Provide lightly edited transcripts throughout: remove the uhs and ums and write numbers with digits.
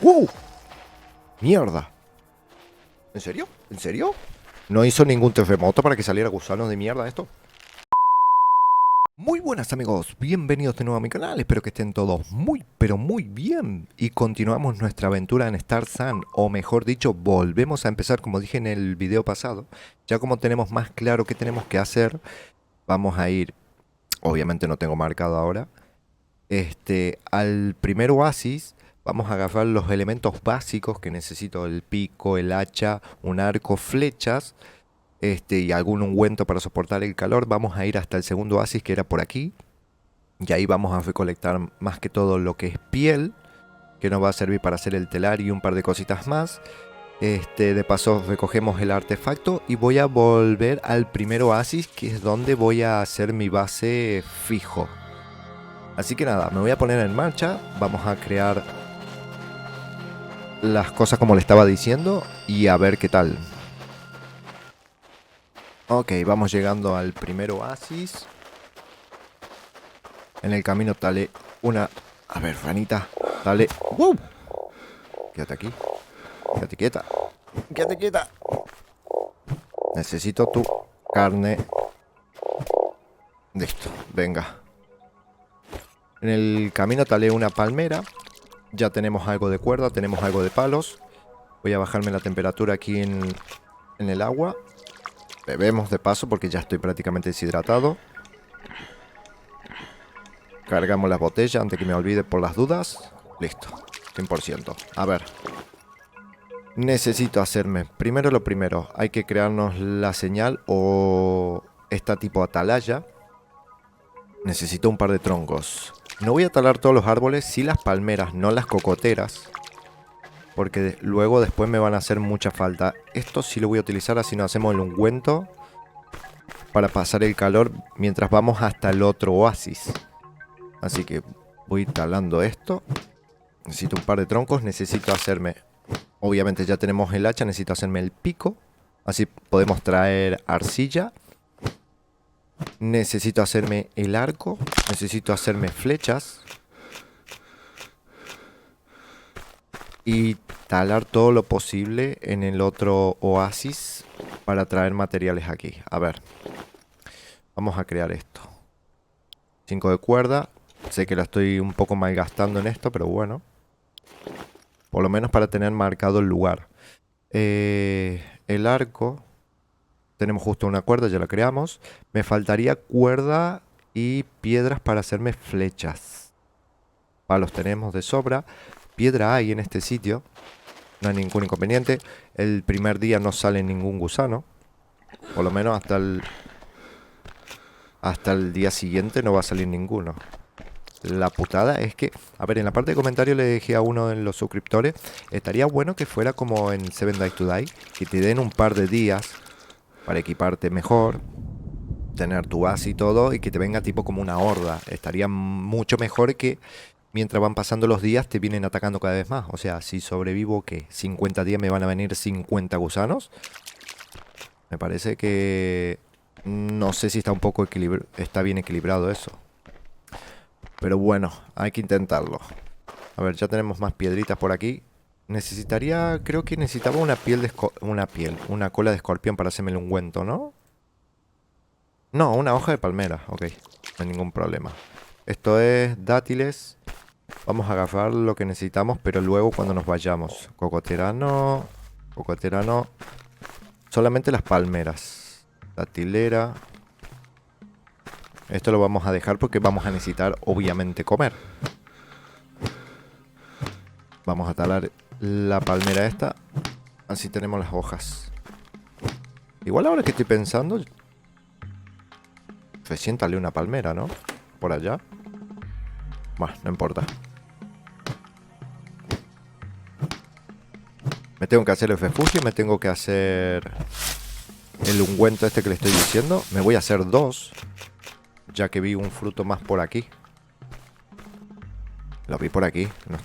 ¡Wow! ¡Mierda! ¿En serio? ¿En serio? ¿No hizo ningún terremoto para que saliera gusano de mierda esto? Muy buenas amigos, bienvenidos de nuevo a mi canal, espero que estén todos muy pero muy bien. Y continuamos nuestra aventura en Star Sun, o mejor dicho, volvemos a empezar como dije en el video pasado. Ya como tenemos más claro qué tenemos que hacer, vamos a ir, obviamente no tengo marcado ahora, al primer oasis. Vamos a agarrar los elementos básicos que necesito, el pico, el hacha, un arco, flechas, y algún ungüento para soportar el calor. Vamos a ir hasta el segundo oasis, que era por aquí. Y ahí vamos a recolectar más que todo lo que es piel, que nos va a servir para hacer el telar y un par de cositas más. De paso recogemos el artefacto y voy a volver al primer oasis, que es donde voy a hacer mi base fijo. Así que nada, me voy a poner en marcha. Vamos a crear las cosas como le estaba diciendo y a ver qué tal. Ok, vamos llegando al primer oasis. En el camino dale una... A ver, ranita, dale... ¡Wow! Quédate aquí. Quédate quieta. Quédate quieta. Necesito tu carne. Listo, venga. En el camino talé una palmera. Ya tenemos algo de cuerda, tenemos algo de palos. Voy a bajarme la temperatura aquí en el agua. Bebemos de paso porque ya estoy prácticamente deshidratado. Cargamos las botellas antes que me olvide por las dudas. Listo, 100%. A ver. Necesito hacerme, primero lo primero, hay que crearnos la señal o esta tipo atalaya. Necesito un par de troncos. No voy a talar todos los árboles, sí las palmeras, no las cocoteras, porque luego después me van a hacer mucha falta. Esto sí lo voy a utilizar, así nos hacemos el ungüento para pasar el calor mientras vamos hasta el otro oasis. Así que voy talando esto. Necesito un par de troncos, necesito hacerme... Obviamente ya tenemos el hacha, necesito hacerme el pico. Así podemos traer arcilla. Necesito hacerme el arco. Necesito hacerme flechas. Y talar todo lo posible en el otro oasis para traer materiales aquí. A ver. Vamos a crear esto. 5 de cuerda. Sé que la estoy un poco malgastando en esto, pero bueno. Por lo menos para tener marcado el lugar. El arco. Tenemos justo una cuerda, ya la creamos. Me faltaría cuerda y piedras para hacerme flechas. Palos tenemos de sobra. Piedra hay en este sitio. No hay ningún inconveniente. El primer día no sale ningún gusano. Por lo menos hasta el día siguiente no va a salir ninguno. La putada es que, a ver, en la parte de comentarios le dije a uno de los suscriptores, estaría bueno que fuera como en 7 Days to Die, que te den un par de días para equiparte mejor, tener tu base y todo, y que te venga tipo como una horda. Estaría mucho mejor que mientras van pasando los días te vienen atacando cada vez más. O sea, si sobrevivo, ¿qué? 50 días me van a venir 50 gusanos. Me parece que... No sé si está un poco está bien equilibrado eso. Pero bueno, hay que intentarlo. A ver, ya tenemos más piedritas por aquí. Necesitaría... Creo que necesitaba una una cola de escorpión para hacerme el ungüento, ¿no? No, una hoja de palmera. Ok, no hay ningún problema. Esto es dátiles. Vamos a agarrar lo que necesitamos, pero luego cuando nos vayamos. Cocoterano. Cocoterano. Solamente las palmeras. Datilera. Esto lo vamos a dejar porque vamos a necesitar, obviamente, comer. Vamos a talar la palmera esta. Así tenemos las hojas. Igual ahora que estoy pensando... Recién talé una palmera, ¿no? Por allá. Bueno, no importa. Me tengo que hacer el refugio. Me tengo que hacer el ungüento este que le estoy diciendo. Me voy a hacer 2. Ya que vi un fruto más por aquí. Lo vi por aquí. No.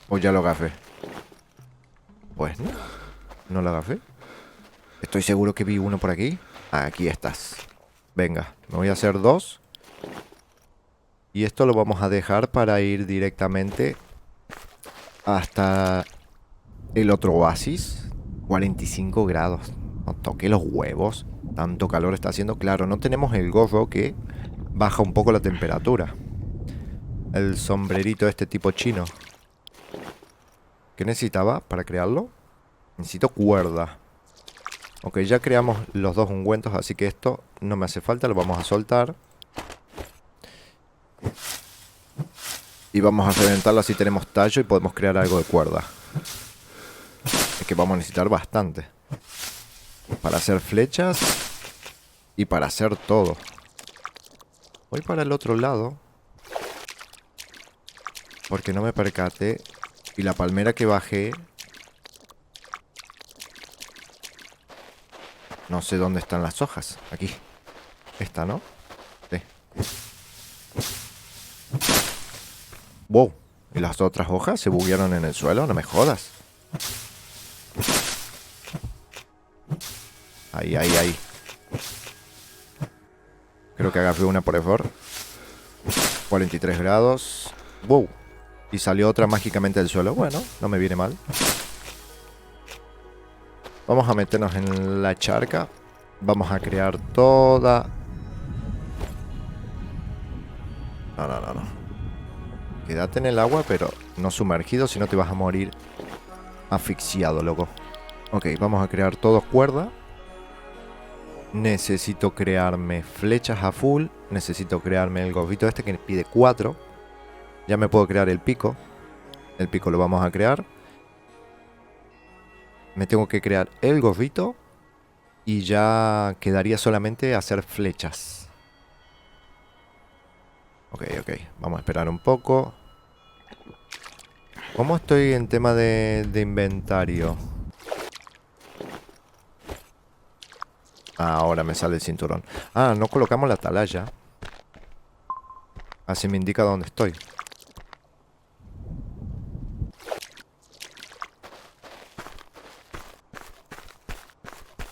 O ya lo agarré. Pues no. No lo agarré. Estoy seguro que vi uno por aquí. Aquí estás. Venga, me voy a hacer 2. Y esto lo vamos a dejar para ir directamente hasta el otro oasis. 45 grados. No toqué los huevos. Tanto calor está haciendo. Claro, no tenemos el gorro que baja un poco la temperatura. El sombrerito este tipo chino. ¿Qué necesitaba para crearlo? Necesito cuerda. Ok, ya creamos los dos ungüentos, así que esto no me hace falta. Lo vamos a soltar. Y vamos a reventarlo, así tenemos tallo y podemos crear algo de cuerda. Es que vamos a necesitar bastante. Para hacer flechas y para hacer todo. Voy para el otro lado. Porque no me percaté. Y la palmera que bajé, no sé dónde están las hojas. Aquí. Esta, ¿no? Sí. Wow. ¿Y las otras hojas se buguearon en el suelo? No me jodas. Ahí, ahí, ahí. Creo que agarré una por error. 43 grados. Wow. Y salió otra mágicamente del suelo. Bueno, no me viene mal. Vamos a meternos en la charca. Vamos a crear toda... No, no, no, no. Quédate en el agua, pero no sumergido, si no te vas a morir asfixiado, loco. Ok, vamos a crear todo cuerda. Necesito crearme flechas a full. Necesito crearme el gorrito este que pide 4. Ya me puedo crear el pico. El pico lo vamos a crear. Me tengo que crear el gorrito. Y ya quedaría solamente hacer flechas. Ok, ok. Vamos a esperar un poco. ¿Cómo estoy en tema de inventario? Ahora me sale el cinturón. Ah, no colocamos la atalaya. Así me indica dónde estoy.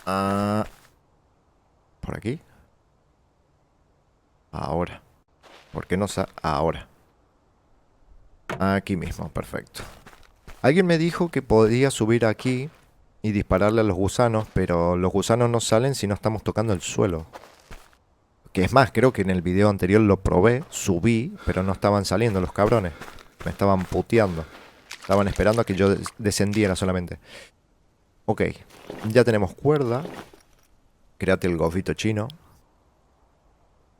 Ah, ¿por aquí? Ahora. ¿Por qué no sa... Ahora. Aquí mismo, perfecto. Alguien me dijo que podía subir aquí y dispararle a los gusanos, pero los gusanos no salen si no estamos tocando el suelo. Que es más, creo que en el video anterior lo probé, subí, pero no estaban saliendo los cabrones. Me estaban puteando. Estaban esperando a que yo descendiera solamente. Ok, ya tenemos cuerda. Créate el gofito chino.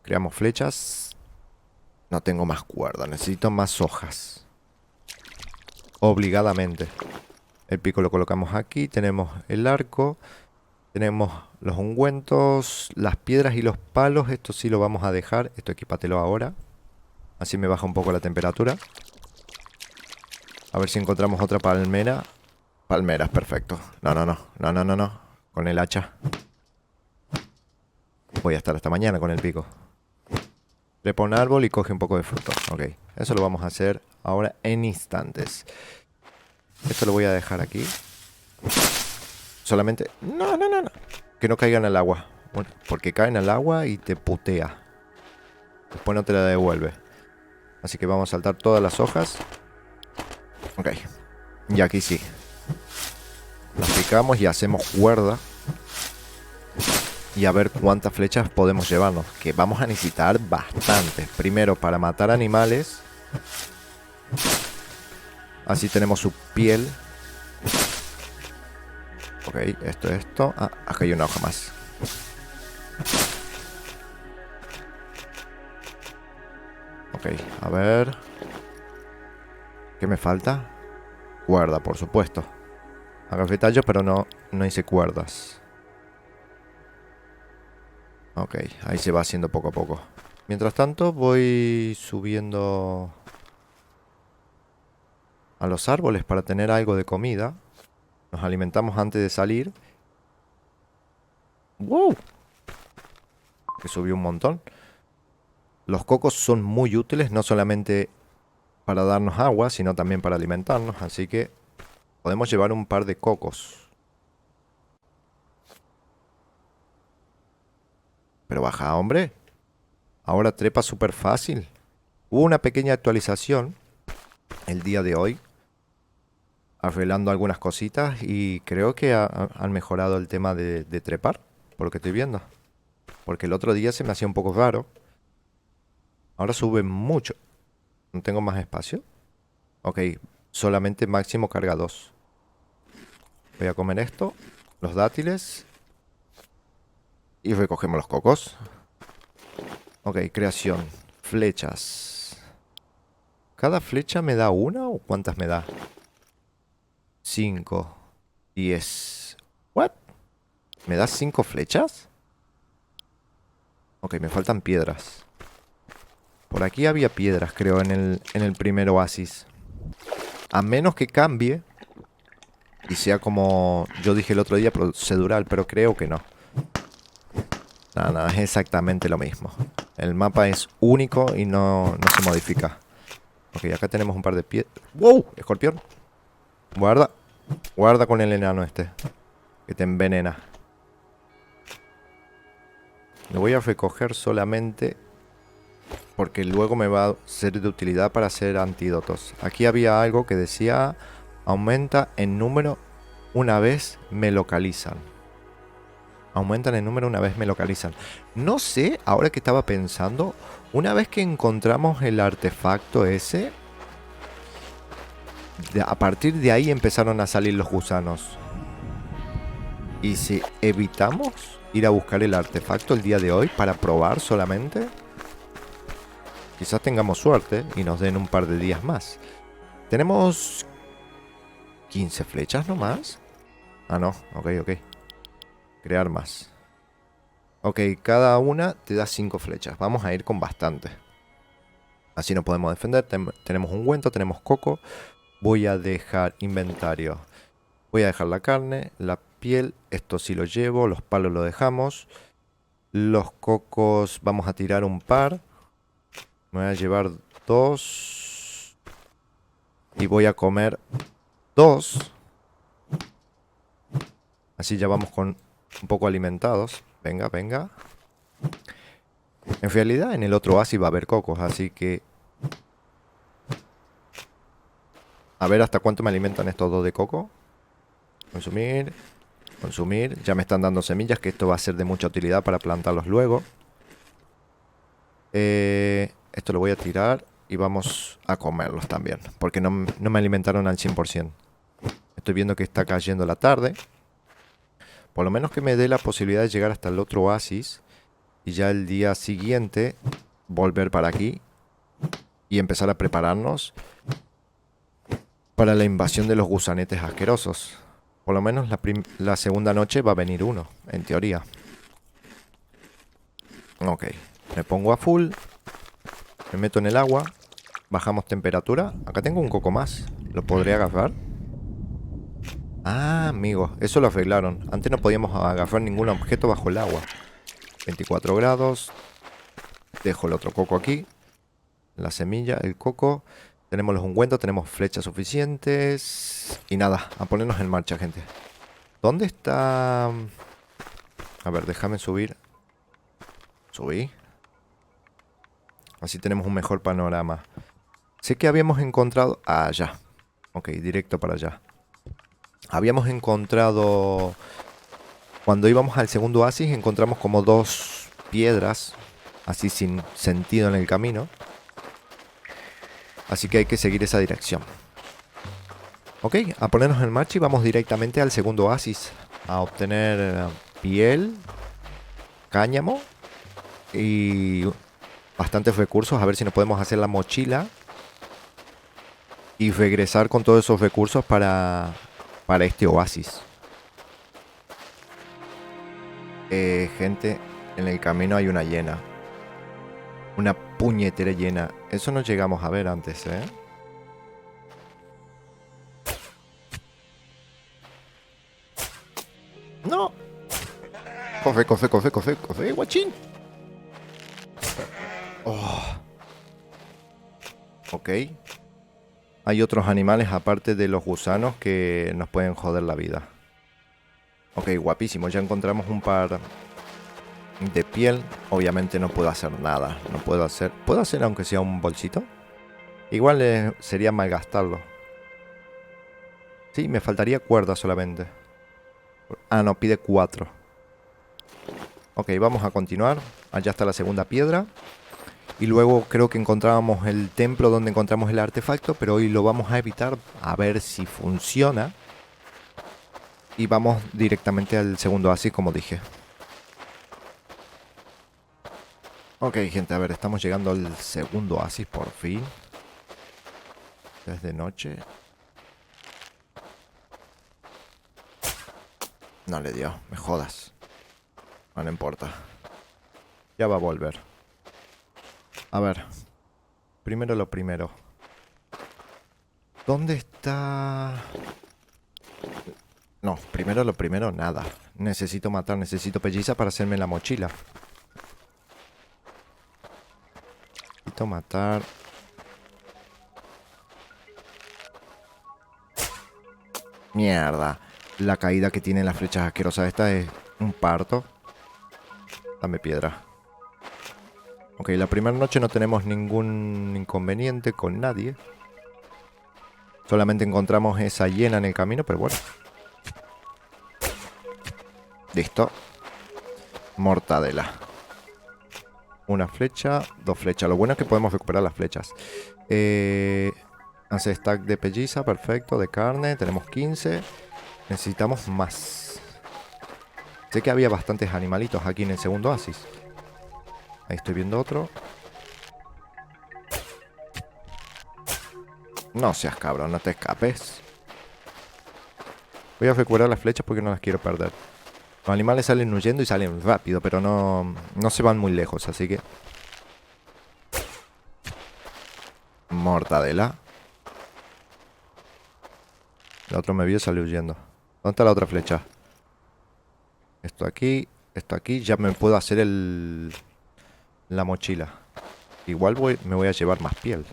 Creamos flechas. No tengo más cuerda, necesito más hojas. Obligadamente. El pico lo colocamos aquí. Tenemos el arco. Tenemos los ungüentos, las piedras y los palos. Esto sí lo vamos a dejar. Esto equípatelo ahora. Así me baja un poco la temperatura. A ver si encontramos otra palmera. Palmeras, perfecto. No, no, no. No, no, no, no. Con el hacha. Voy a estar hasta mañana con el pico. Trepa un árbol y coge un poco de fruto. Ok. Eso lo vamos a hacer ahora en instantes. Esto lo voy a dejar aquí. Solamente... No, no, no, no. Que no caigan al agua. Bueno, porque caen al agua y te putea. Después no te la devuelve. Así que vamos a saltar todas las hojas. Ok. Y aquí sí. Las picamos y hacemos cuerda. Y a ver cuántas flechas podemos llevarnos. Que vamos a necesitar bastantes. Primero para matar animales. Así tenemos su piel. Ok, esto. Ah, acá hay una hoja más. Ok, a ver. ¿Qué me falta? Cuerda, por supuesto. Agarré tallos, pero no hice cuerdas. Ok, ahí se va haciendo poco a poco. Mientras tanto voy subiendo a los árboles para tener algo de comida. Nos alimentamos antes de salir. ¡Wow! Que subió un montón. Los cocos son muy útiles, no solamente para darnos agua, sino también para alimentarnos. Así que podemos llevar un par de cocos. Pero baja, hombre. Ahora trepa súper fácil. Hubo una pequeña actualización el día de hoy, arreglando algunas cositas y creo que han mejorado el tema de trepar, por lo que estoy viendo. Porque el otro día se me hacía un poco raro. Ahora sube mucho. No tengo más espacio. Ok, solamente máximo carga 2. Voy a comer esto, los dátiles y recogemos los cocos. Ok, creación. Flechas. ¿Cada flecha me da una o cuántas me da? 5, 10. ¿What? ¿Me da 5 flechas? Ok, me faltan piedras. Por aquí había piedras, creo, en el primer oasis. A menos que cambie y sea como yo dije el otro día, procedural, pero creo que no. Nada, es exactamente lo mismo. El mapa es único y no se modifica. Ok, acá tenemos un par de piedras. ¡Wow! Escorpión. Guarda. Guarda con el enano este, que te envenena. Lo voy a recoger solamente porque luego me va a ser de utilidad para hacer antídotos. Aquí había algo que decía: aumenta en número una vez me localizan. Aumentan en número una vez me localizan. No sé, ahora que estaba pensando, una vez que encontramos el artefacto ese, a partir de ahí empezaron a salir los gusanos. Y si evitamos ir a buscar el artefacto el día de hoy para probar solamente, quizás tengamos suerte y nos den un par de días más. Tenemos 15 flechas nomás. Ah, no, ok. Crear más. Ok, cada una te da 5 flechas. Vamos a ir con bastante. Así nos podemos defender. Tenemos ungüento, tenemos coco. Voy a dejar inventario. Voy a dejar la carne, la piel. Esto sí lo llevo. Los palos lo dejamos. Los cocos vamos a tirar un par. Me voy a llevar 2. Y voy a comer 2. Así ya vamos con un poco alimentados. Venga. En realidad en el otro oasis va a haber cocos, así que... A ver hasta cuánto me alimentan estos 2 de coco. Consumir. Ya me están dando semillas, que esto va a ser de mucha utilidad para plantarlos luego. Esto lo voy a tirar y vamos a comerlos también, porque no me alimentaron al 100%. Estoy viendo que está cayendo la tarde. Por lo menos que me dé la posibilidad de llegar hasta el otro oasis y ya el día siguiente volver para aquí y empezar a prepararnos para la invasión de los gusanetes asquerosos. Por lo menos la segunda noche va a venir uno, en teoría. Ok, me pongo a full. Me meto en el agua. Bajamos temperatura. Acá tengo un coco más. ¿Lo podré agarrar? Ah, amigos, eso lo arreglaron. Antes no podíamos agarrar ningún objeto bajo el agua. 24 grados. Dejo el otro coco aquí. La semilla, el coco. Tenemos los ungüentos, tenemos flechas suficientes. Y nada, a ponernos en marcha, gente. ¿Dónde está? A ver, déjame subir. Subí. Así tenemos un mejor panorama. Sé que habíamos encontrado... Ah, ya. Ok, directo para allá. Habíamos encontrado... Cuando íbamos al segundo oasis encontramos como 2 piedras. Así sin sentido en el camino. Así que hay que seguir esa dirección. Ok, a ponernos en marcha y vamos directamente al segundo oasis. A obtener piel, cáñamo y bastantes recursos. A ver si nos podemos hacer la mochila. Y regresar con todos esos recursos para este oasis. Gente, en el camino hay una hiena. Una puñetera hiena. Eso no llegamos a ver antes, ¿eh? ¡No! Corre, guachín. Oh. Ok. Hay otros animales aparte de los gusanos que nos pueden joder la vida. Ok, guapísimo. Ya encontramos un par de piel. Obviamente no puedo hacer nada. No puedo hacer... ¿Puedo hacer aunque sea un bolsito? Igual sería malgastarlo. Sí, me faltaría cuerda solamente. Ah, no, pide 4. Ok, vamos a continuar. Allá está la segunda piedra. Y luego creo que encontrábamos el templo donde encontramos el artefacto, pero hoy lo vamos a evitar a ver si funciona. Y vamos directamente al segundo oasis, como dije. Ok, gente, a ver, estamos llegando al segundo oasis por fin. Ya es de noche. No le dio, me jodas. No importa. Ya va a volver. A ver. Primero lo primero. ¿Dónde está...? No, primero lo primero, nada. Necesito matar, necesito pelliza para hacerme la mochila. Necesito matar... Mierda. La caída que tienen las flechas asquerosas. Esta es un parto. Dame piedra. Ok, la primera noche no tenemos ningún inconveniente con nadie. Solamente encontramos esa hiena en el camino, pero bueno. Listo. Mortadela. Una flecha, 2 flechas. Lo bueno es que podemos recuperar las flechas. Hace stack de pelliza, perfecto. De carne, tenemos 15. Necesitamos más. Sé que había bastantes animalitos aquí en el segundo oasis. Ahí estoy viendo otro. No seas cabrón, no te escapes. Voy a recuperar las flechas porque no las quiero perder. Los animales salen huyendo y salen rápido, pero no se van muy lejos, así que... Mortadela. El otro me vio y salió huyendo. ¿Dónde está la otra flecha? Esto aquí, ya me puedo hacer la mochila. Igual me voy a llevar más piel.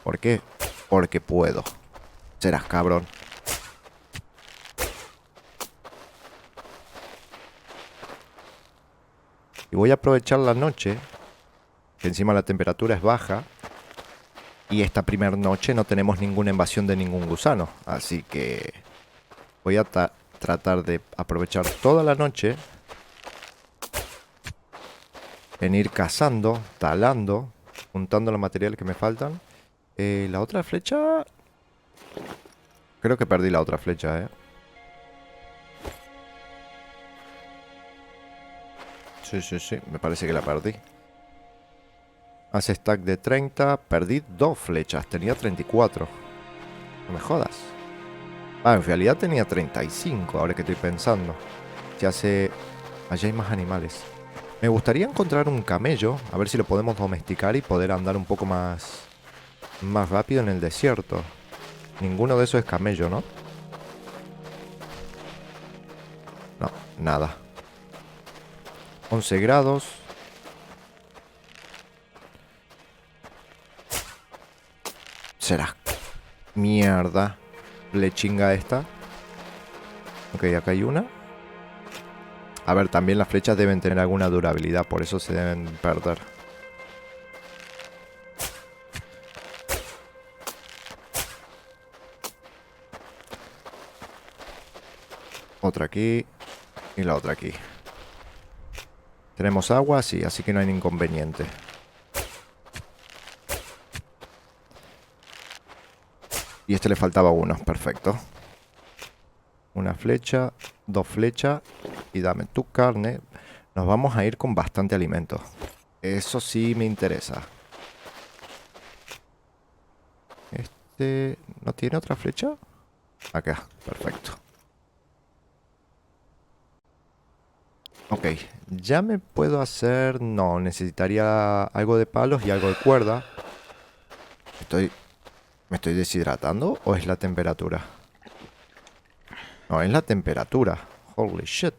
¿Por qué? Porque puedo. Serás cabrón. Y voy a aprovechar la noche, que encima la temperatura es baja. Y esta primera noche no tenemos ninguna invasión de ningún gusano. Así que voy a tratar de aprovechar toda la noche en ir cazando, talando, juntando los materiales que me faltan. La otra flecha... Creo que perdí la otra flecha, ¿eh? Sí, me parece que la perdí. Hace stack de 30. Perdí 2 flechas, tenía 34. No me jodas. Ah, en realidad tenía 35, ahora que estoy pensando. Se hace... Allá hay más animales. Me gustaría encontrar un camello, a ver si lo podemos domesticar y poder andar un poco más rápido en el desierto. Ninguno de esos es camello, ¿no? No, nada. 11 grados. Será. Mierda. Le chinga esta. Ok, acá hay una. A ver, también las flechas deben tener alguna durabilidad, por eso se deben perder. Otra aquí. Y la otra aquí. Tenemos agua, sí, así que no hay inconveniente. Y este le faltaba uno, perfecto. Una flecha, 2 flechas. Y dame tu carne. Nos vamos a ir con bastante alimento. Eso sí me interesa. Este... ¿No tiene otra flecha? Acá, perfecto. Ok, ya me puedo hacer... No, necesitaría algo de palos y algo de cuerda. ¿Me estoy deshidratando o es la temperatura? No, es la temperatura. Holy shit.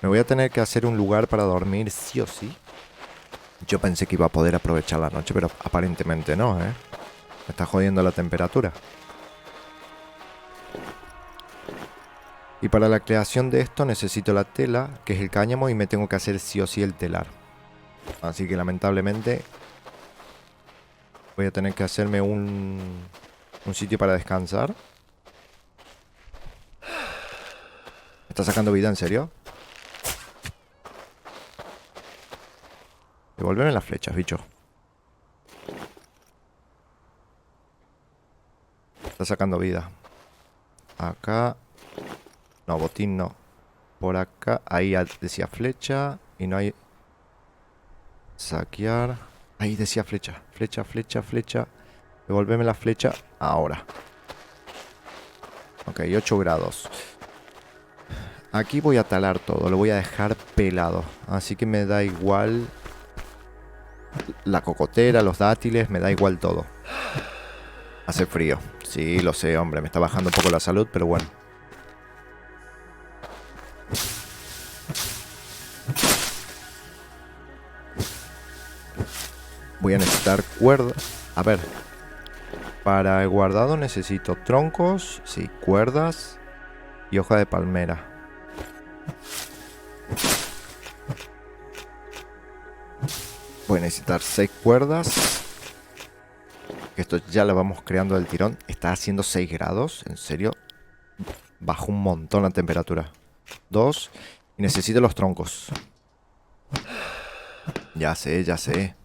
Me voy a tener que hacer un lugar para dormir sí o sí. Yo pensé que iba a poder aprovechar la noche, pero aparentemente no, ¿eh? Me está jodiendo la temperatura. Y para la creación de esto necesito la tela, que es el cáñamo, y me tengo que hacer sí o sí el telar. Así que lamentablemente voy a tener que hacerme un sitio para descansar. ¿Me está sacando vida, en serio? Devuélveme las flechas, bicho. Está sacando vida. Acá. No, botín no. Por acá. Ahí decía flecha. Y no hay... Saquear. Ahí decía flecha. Flecha, flecha, flecha. Devuélveme la flecha ahora. Ok, 8 grados. Aquí voy a talar todo. Lo voy a dejar pelado. Así que me da igual... La cocotera, los dátiles. Me da igual todo. Hace frío. Sí, lo sé, hombre. Me está bajando un poco la salud, pero bueno. Voy a necesitar cuerda. A ver. Para el guardado necesito troncos. Sí, cuerdas. Y hoja de palmera. Voy a necesitar 6 cuerdas. Esto ya lo vamos creando del tirón. Está haciendo 6 grados. ¿En serio? Bajó un montón la temperatura. 2. Y necesito los troncos. Ya sé, ya sé.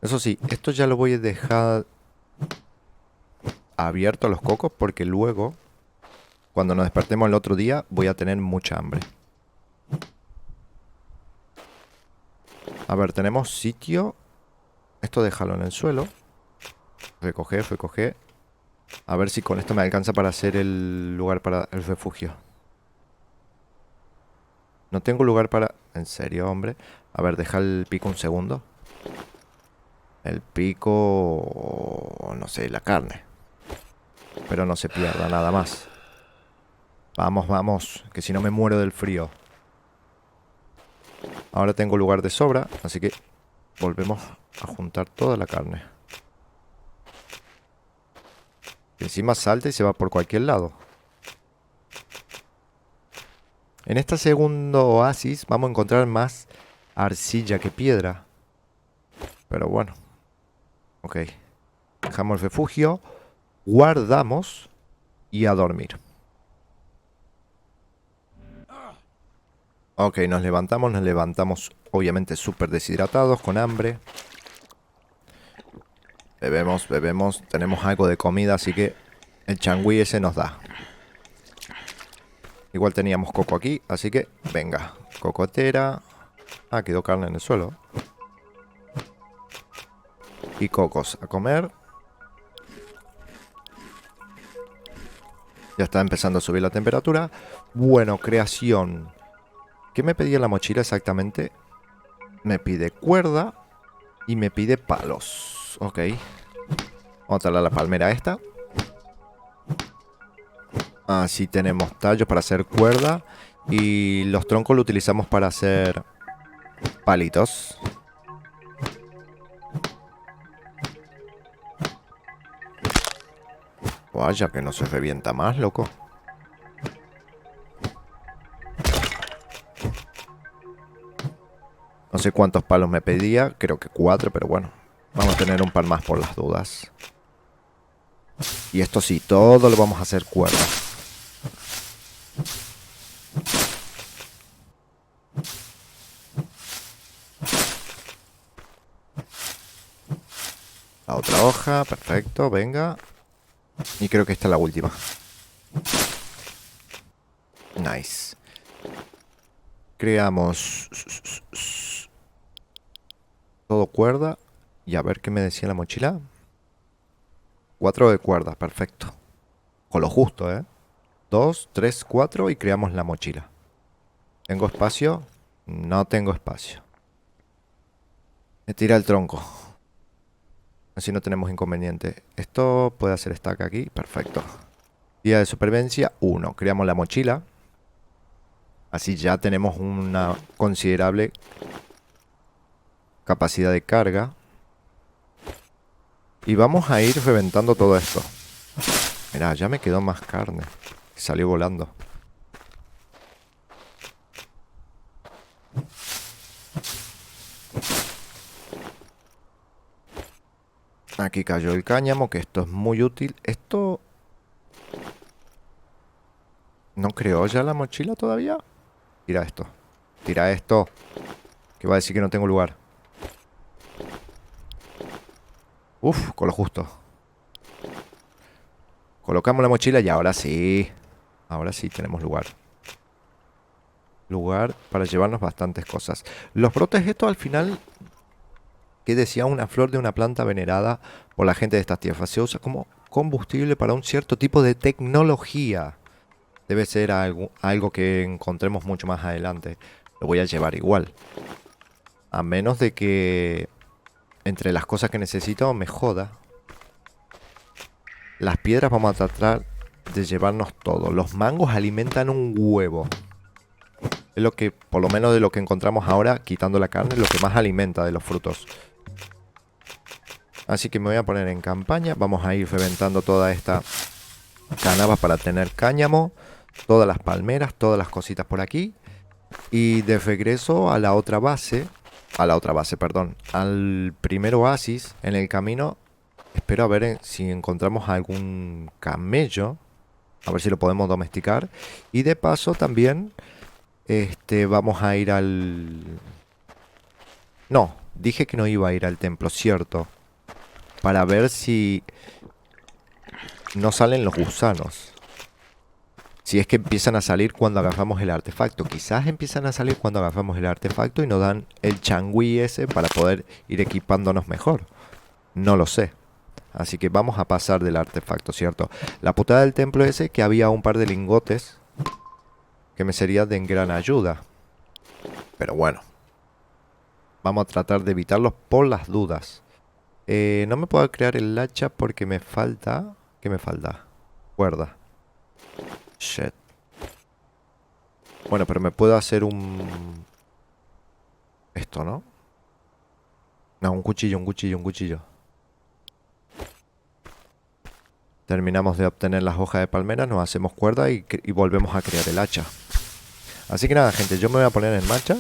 Eso sí, esto ya lo voy a dejar abierto a los cocos, porque luego, cuando nos despertemos el otro día, voy a tener mucha hambre. A ver, tenemos sitio. Esto déjalo en el suelo. Recoger, recoger. A ver si con esto me alcanza para hacer el lugar para el refugio. No tengo lugar para... En serio, hombre. A ver, deja el pico un segundo. El pico... No sé, la carne. Pero no se pierda nada más. Vamos, vamos. Que si no me muero del frío. Ahora tengo lugar de sobra. Así que volvemos a juntar toda la carne. Y encima salta y se va por cualquier lado. En este segundo oasis vamos a encontrar más arcilla que piedra. Pero bueno. Ok. Dejamos el refugio. Guardamos. Y a dormir. Ok, nos levantamos obviamente súper deshidratados, con hambre. Bebemos, bebemos, tenemos algo de comida, así que el changüí ese nos da. Igual teníamos coco aquí, así que venga, cocotera. Ah, quedó carne en el suelo. Y cocos a comer. Ya está empezando a subir la temperatura. Bueno, creación. ¿Qué me pedía la mochila exactamente? Me pide cuerda y me pide palos. Ok. Vamos a talar la palmera esta. Así tenemos tallos para hacer cuerda. Y los troncos los utilizamos para hacer palitos. Vaya que no se revienta más, loco. No sé cuántos palos me pedía. Creo que 4, pero bueno. Vamos a tener un par más por las dudas. Y esto sí, todo lo vamos a hacer cuerda. La otra hoja, perfecto, venga. Y creo que esta es la última. Nice. Creamos todo cuerda. Y a ver qué me decía la mochila. 4 de cuerda, perfecto. Con lo justo, 2, 3, 4 y creamos la mochila. ¿Tengo espacio? No tengo espacio. Me tira el tronco. Así no tenemos inconveniente. Esto puede hacer stack aquí, perfecto. Día de supervivencia 1. Creamos la mochila. Así ya tenemos una considerable capacidad de carga. Y vamos a ir reventando todo esto. Mirá, ya me quedó más carne. Salió volando. Aquí cayó el cáñamo, que esto es muy útil. Esto... ¿No creó ya la mochila todavía? Tira esto. Tira esto. Que va a decir que no tengo lugar. Uf, con lo justo. Colocamos la mochila y ahora sí. Ahora sí tenemos lugar. Lugar para llevarnos bastantes cosas. Los brotes estos al final... Que decía una flor de una planta venerada por la gente de estas tierras. Se usa como combustible para un cierto tipo de tecnología. Debe ser algo que encontremos mucho más adelante. Lo voy a llevar igual. A menos de que entre las cosas que necesito me joda. Las piedras vamos a tratar de llevarnos todo. Los mangos alimentan un huevo. Es lo que, por lo menos de lo que encontramos ahora, quitando la carne, lo que más alimenta de los frutos. Así que me voy a poner en campaña. Vamos a ir reventando toda esta canaba para tener cáñamo. Todas las palmeras, todas las cositas por aquí. Y de regreso a la otra base. Perdón. Al primer oasis. En el camino espero a ver si encontramos algún camello. A ver si lo podemos domesticar. Y de paso también vamos a ir al... No, dije que no iba a ir al templo, cierto. Para ver si no salen los gusanos. Si es que empiezan a salir cuando agarramos el artefacto. Quizás empiezan a salir cuando agarramos el artefacto y nos dan el changüí ese para poder ir equipándonos mejor. No lo sé. Así que vamos a pasar del artefacto, ¿cierto? La putada del templo ese que había un par de lingotes que me sería de gran ayuda. Pero bueno. Vamos a tratar de evitarlos por las dudas. No me puedo crear el hacha porque me falta... ¿Qué me falta? Cuerda. Shit. Bueno, pero me puedo hacer un... Esto, ¿no? No, un cuchillo. Terminamos de obtener las hojas de palmera, nos hacemos cuerda y volvemos a crear el hacha. Así que nada, gente, yo me voy a poner en marcha.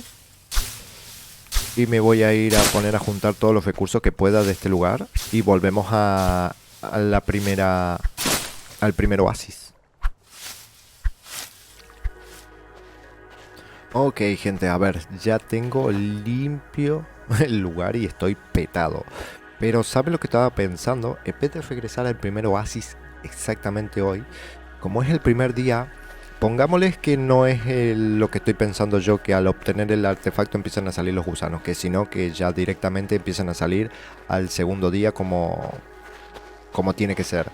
Y me voy a ir a poner a juntar todos los recursos que pueda de este lugar. Y volvemos a la primera... al primer oasis. Ok, gente, a ver, ya tengo limpio el lugar y estoy petado. Pero ¿sabe lo que estaba pensando? En vez de regresar al primer oasis exactamente hoy, como es el primer día, pongámosles que no es lo que estoy pensando yo, que al obtener el artefacto empiezan a salir los gusanos, que sino que ya directamente empiezan a salir al segundo día como tiene que ser.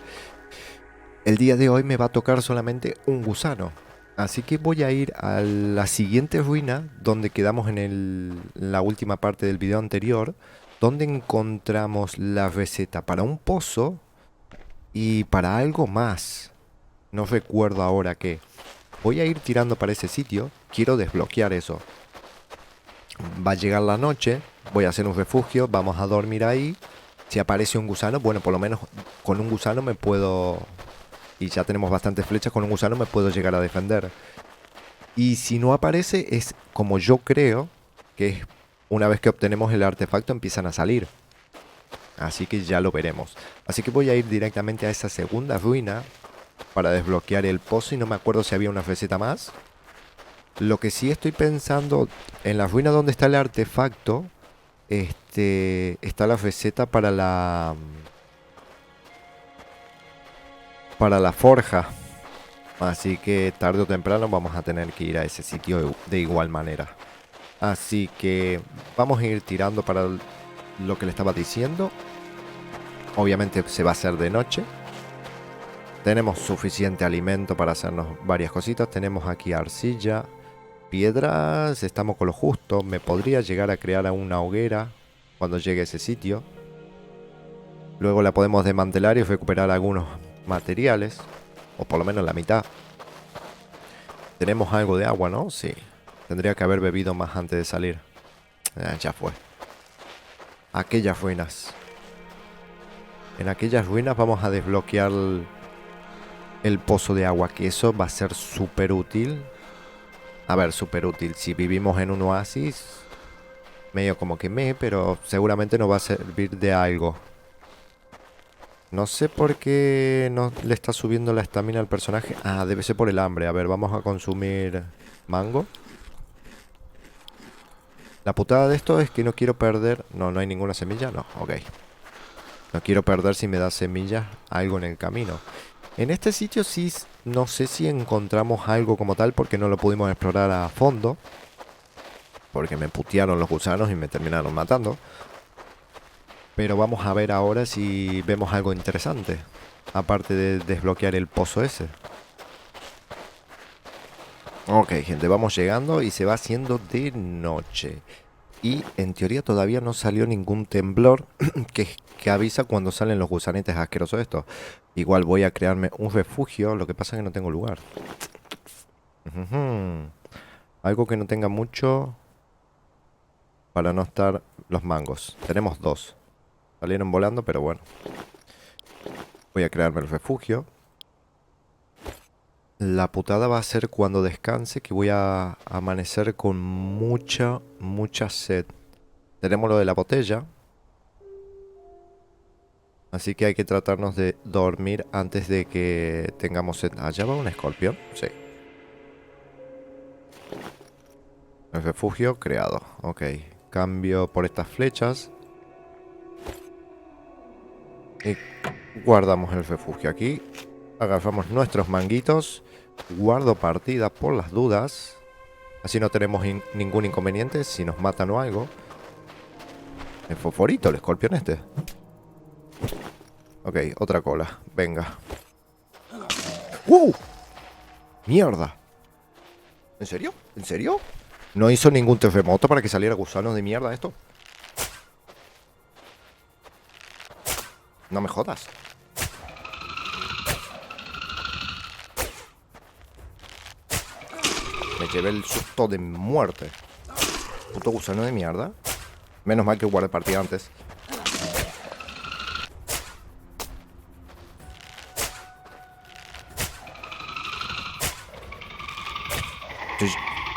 El día de hoy me va a tocar solamente un gusano. Así que voy a ir a la siguiente ruina, donde quedamos en la última parte del video anterior, donde encontramos la receta para un pozo y para algo más. No recuerdo ahora qué. Voy a ir tirando para ese sitio, quiero desbloquear eso. Va a llegar la noche, voy a hacer un refugio, vamos a dormir ahí. Si aparece un gusano, bueno, por lo menos con un gusano me puedo... Y ya tenemos bastantes flechas, con un gusano me puedo llegar a defender. Y si no aparece, es como yo creo que es una vez que obtenemos el artefacto empiezan a salir. Así que ya lo veremos. Así que voy a ir directamente a esa segunda ruina para desbloquear el pozo y no me acuerdo si había una receta más. Lo que sí estoy pensando, en la ruina donde está el artefacto, está la receta para la forja. Así que tarde o temprano vamos a tener que ir a ese sitio de igual manera. Así que vamos a ir tirando para lo que le estaba diciendo. Obviamente se va a hacer de noche. Tenemos suficiente alimento para hacernos varias cositas. Tenemos aquí arcilla, piedras, estamos con lo justo. Me podría llegar a crear una hoguera cuando llegue a ese sitio. Luego la podemos desmantelar y recuperar algunos materiales. O por lo menos la mitad. Tenemos algo de agua, ¿no? Sí. Tendría que haber bebido más antes de salir. Ya fue. Aquellas ruinas. En aquellas ruinas vamos a desbloquear el pozo de agua, que eso va a ser súper útil. A ver, súper útil. Si vivimos en un oasis, medio como que pero seguramente nos va a servir de algo. No sé por qué no le está subiendo la estamina al personaje. Ah, debe ser por el hambre. A ver, vamos a consumir mango. La putada de esto es que no quiero perder... No, no hay ninguna semilla. No, ok. No quiero perder si me da semillas algo en el camino. En este sitio sí, no sé si encontramos algo como tal porque no lo pudimos explorar a fondo. Porque me putearon los gusanos y me terminaron matando. Pero vamos a ver ahora si vemos algo interesante. Aparte de desbloquear el pozo ese. Ok, gente, vamos llegando y se va haciendo de noche. Y en teoría todavía no salió ningún temblor que avisa cuando salen los gusanetes asquerosos estos. Igual voy a crearme un refugio, lo que pasa es que no tengo lugar. Ujujú. Algo que no tenga mucho para no estar los mangos. Tenemos dos. Salieron volando, pero bueno. Voy a crearme el refugio. La putada va a ser cuando descanse, que voy a amanecer con mucha sed. Tenemos lo de la botella. Así que hay que tratarnos de dormir antes de que tengamos sed. ¿Allá va un escorpión? Sí. El refugio creado. Ok. Cambio por estas flechas. Y guardamos el refugio aquí. Agarramos nuestros manguitos. Guardo partida por las dudas. Así no tenemos ningún inconveniente si nos matan o algo. El fosforito, el escorpión este. Ok, otra cola. Venga. ¡Uh! ¡Mierda! ¿En serio? ¿En serio? ¿No hizo ningún terremoto para que saliera gusano de mierda esto? No me jodas. Me llevé el susto de muerte. Puto gusano de mierda. Menos mal que guardé partida antes.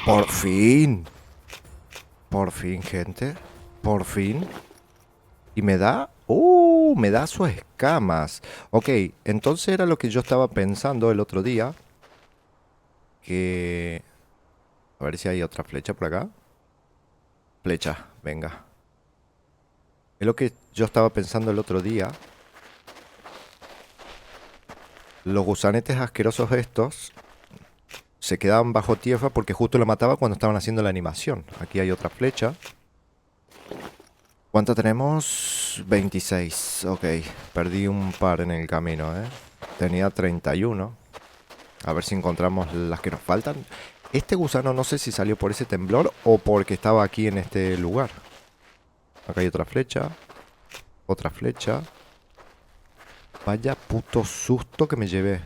Por fin. Por fin, gente. Por fin. Y me da... me da sus escamas. Ok, entonces era lo que yo estaba pensando el otro día. Que... A ver si hay otra flecha por acá. Flecha, venga. Es lo que yo estaba pensando el otro día. Los gusanetes asquerosos estos se quedaban bajo tierra porque justo lo mataba cuando estaban haciendo la animación. Aquí hay otra flecha. ¿Cuánto tenemos? 26. Ok, perdí un par en el camino, ¿eh? Tenía 31. A ver si encontramos las que nos faltan. Este gusano no sé si salió por ese temblor o porque estaba aquí en este lugar. Acá hay otra flecha. Otra flecha. Vaya puto susto que me llevé.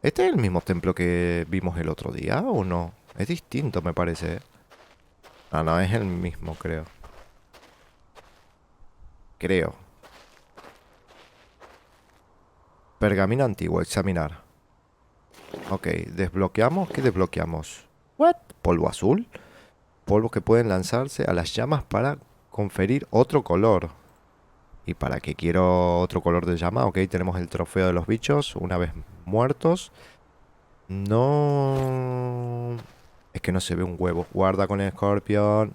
¿Este es el mismo templo que vimos el otro día o no? Es distinto, me parece, ¿eh? Ah, no, es el mismo, creo. Creo. Pergamino antiguo, examinar. Ok, desbloqueamos. ¿Qué desbloqueamos? ¿What? Polvo azul. Polvos que pueden lanzarse a las llamas para conferir otro color. ¿Y para qué quiero otro color de llama? Ok, tenemos el trofeo de los bichos una vez muertos. No... Es que no se ve un huevo. Guarda con el escorpión.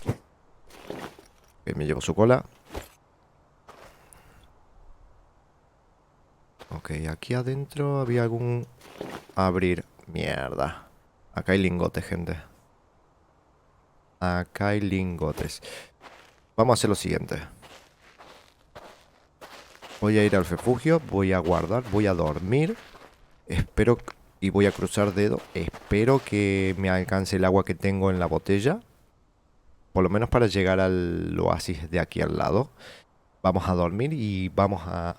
Ok, me llevo su cola. Ok, aquí adentro había algún... Abrir. Mierda. Acá hay lingotes, gente. Acá hay lingotes. Vamos a hacer lo siguiente. Voy a ir al refugio. Voy a guardar. Voy a dormir. Espero... Y voy a cruzar dedo. Espero que me alcance el agua que tengo en la botella. Por lo menos para llegar al oasis de aquí al lado. Vamos a dormir y vamos a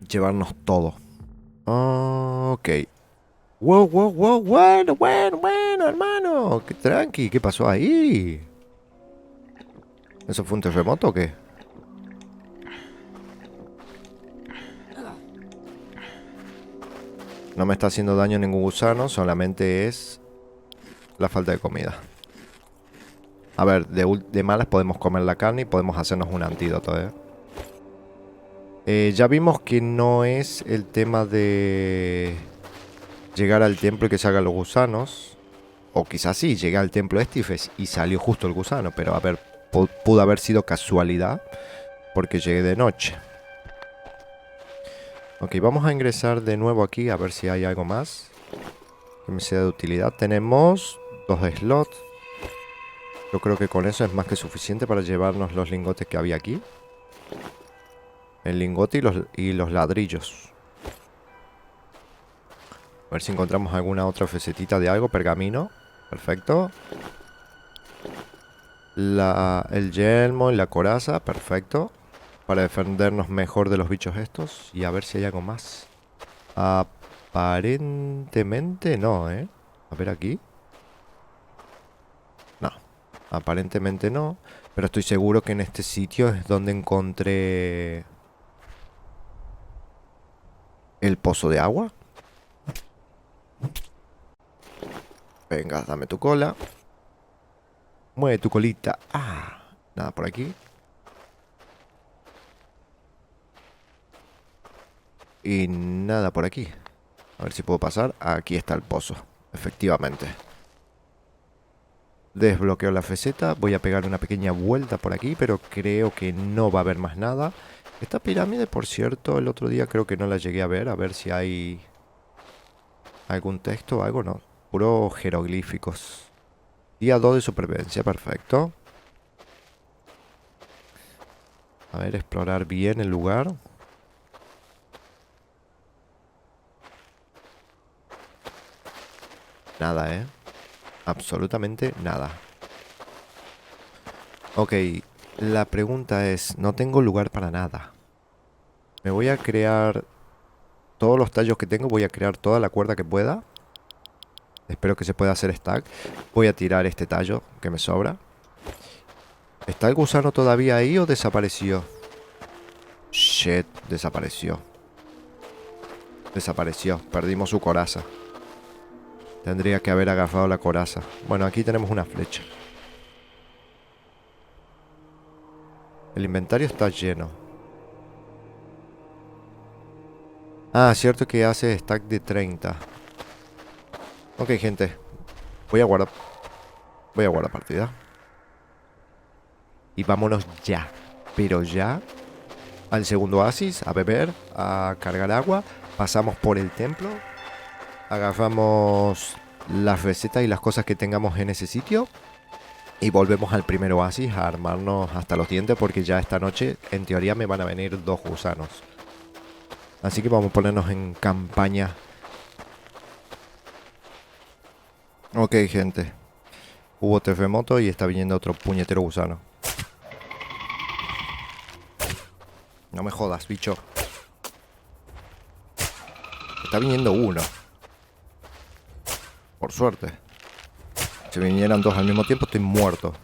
llevarnos todo. Ok. Wow, wow, wow. Bueno, hermano. Qué tranqui. ¿Qué pasó ahí? ¿Eso fue un terremoto o qué? No me está haciendo daño ningún gusano, solamente es la falta de comida. A ver, de malas podemos comer la carne y podemos hacernos un antídoto, ¿eh? Ya vimos que no es el tema de llegar al templo y que salgan los gusanos. O quizás sí, llegué al templo este y salió justo el gusano. Pero a ver, pudo haber sido casualidad porque llegué de noche. Ok, vamos a ingresar de nuevo aquí a ver si hay algo más que me sea de utilidad. Tenemos 2 slots. Yo creo que con eso es más que suficiente para llevarnos los lingotes que había aquí. El lingote y los ladrillos. A ver si encontramos alguna otra facetita de algo. Pergamino. Perfecto. El yelmo y la coraza. Perfecto. Para defendernos mejor de los bichos estos. Y a ver si hay algo más. Aparentemente no, ¿eh? A ver aquí. No. Aparentemente no. Pero estoy seguro que en este sitio es donde encontré el pozo de agua. Venga, dame tu cola. Mueve tu colita. Ah, nada por aquí. Y nada por aquí. A ver si puedo pasar. Aquí está el pozo. Efectivamente. Desbloqueo la faceta. Voy a pegar una pequeña vuelta por aquí, pero creo que no va a haber más nada. Esta pirámide, por cierto, el otro día creo que no la llegué a ver. A ver si hay algún texto o algo. No. Puro jeroglíficos. Día 2 de supervivencia. Perfecto. A ver, explorar bien el lugar. Nada, ¿eh? Absolutamente nada. Ok, la pregunta es, no tengo lugar para nada. Me voy a crear todos los tallos que tengo, voy a crear toda la cuerda que pueda. Espero que se pueda hacer stack. Voy a tirar este tallo que me sobra. ¿Está el gusano todavía ahí o desapareció? Shit, desapareció. Desapareció, perdimos su coraza. Tendría que haber agarrado la coraza. Bueno, aquí tenemos una flecha. El inventario está lleno. Ah, cierto que hace stack de 30. Ok, gente. Voy a guardar. Voy a guardar partida. Y vámonos ya. Pero ya. Al segundo oasis. A beber. A cargar agua. Pasamos por el templo. Agarramos las recetas y las cosas que tengamos en ese sitio. Y volvemos al primer oasis a armarnos hasta los dientes. Porque ya esta noche, en teoría, me van a venir 2 gusanos. Así que vamos a ponernos en campaña. Ok, gente. Hubo terremoto y está viniendo otro puñetero gusano. No me jodas, bicho. Está viniendo uno. Por suerte. Si vinieran 2 al mismo tiempo, estoy muerto.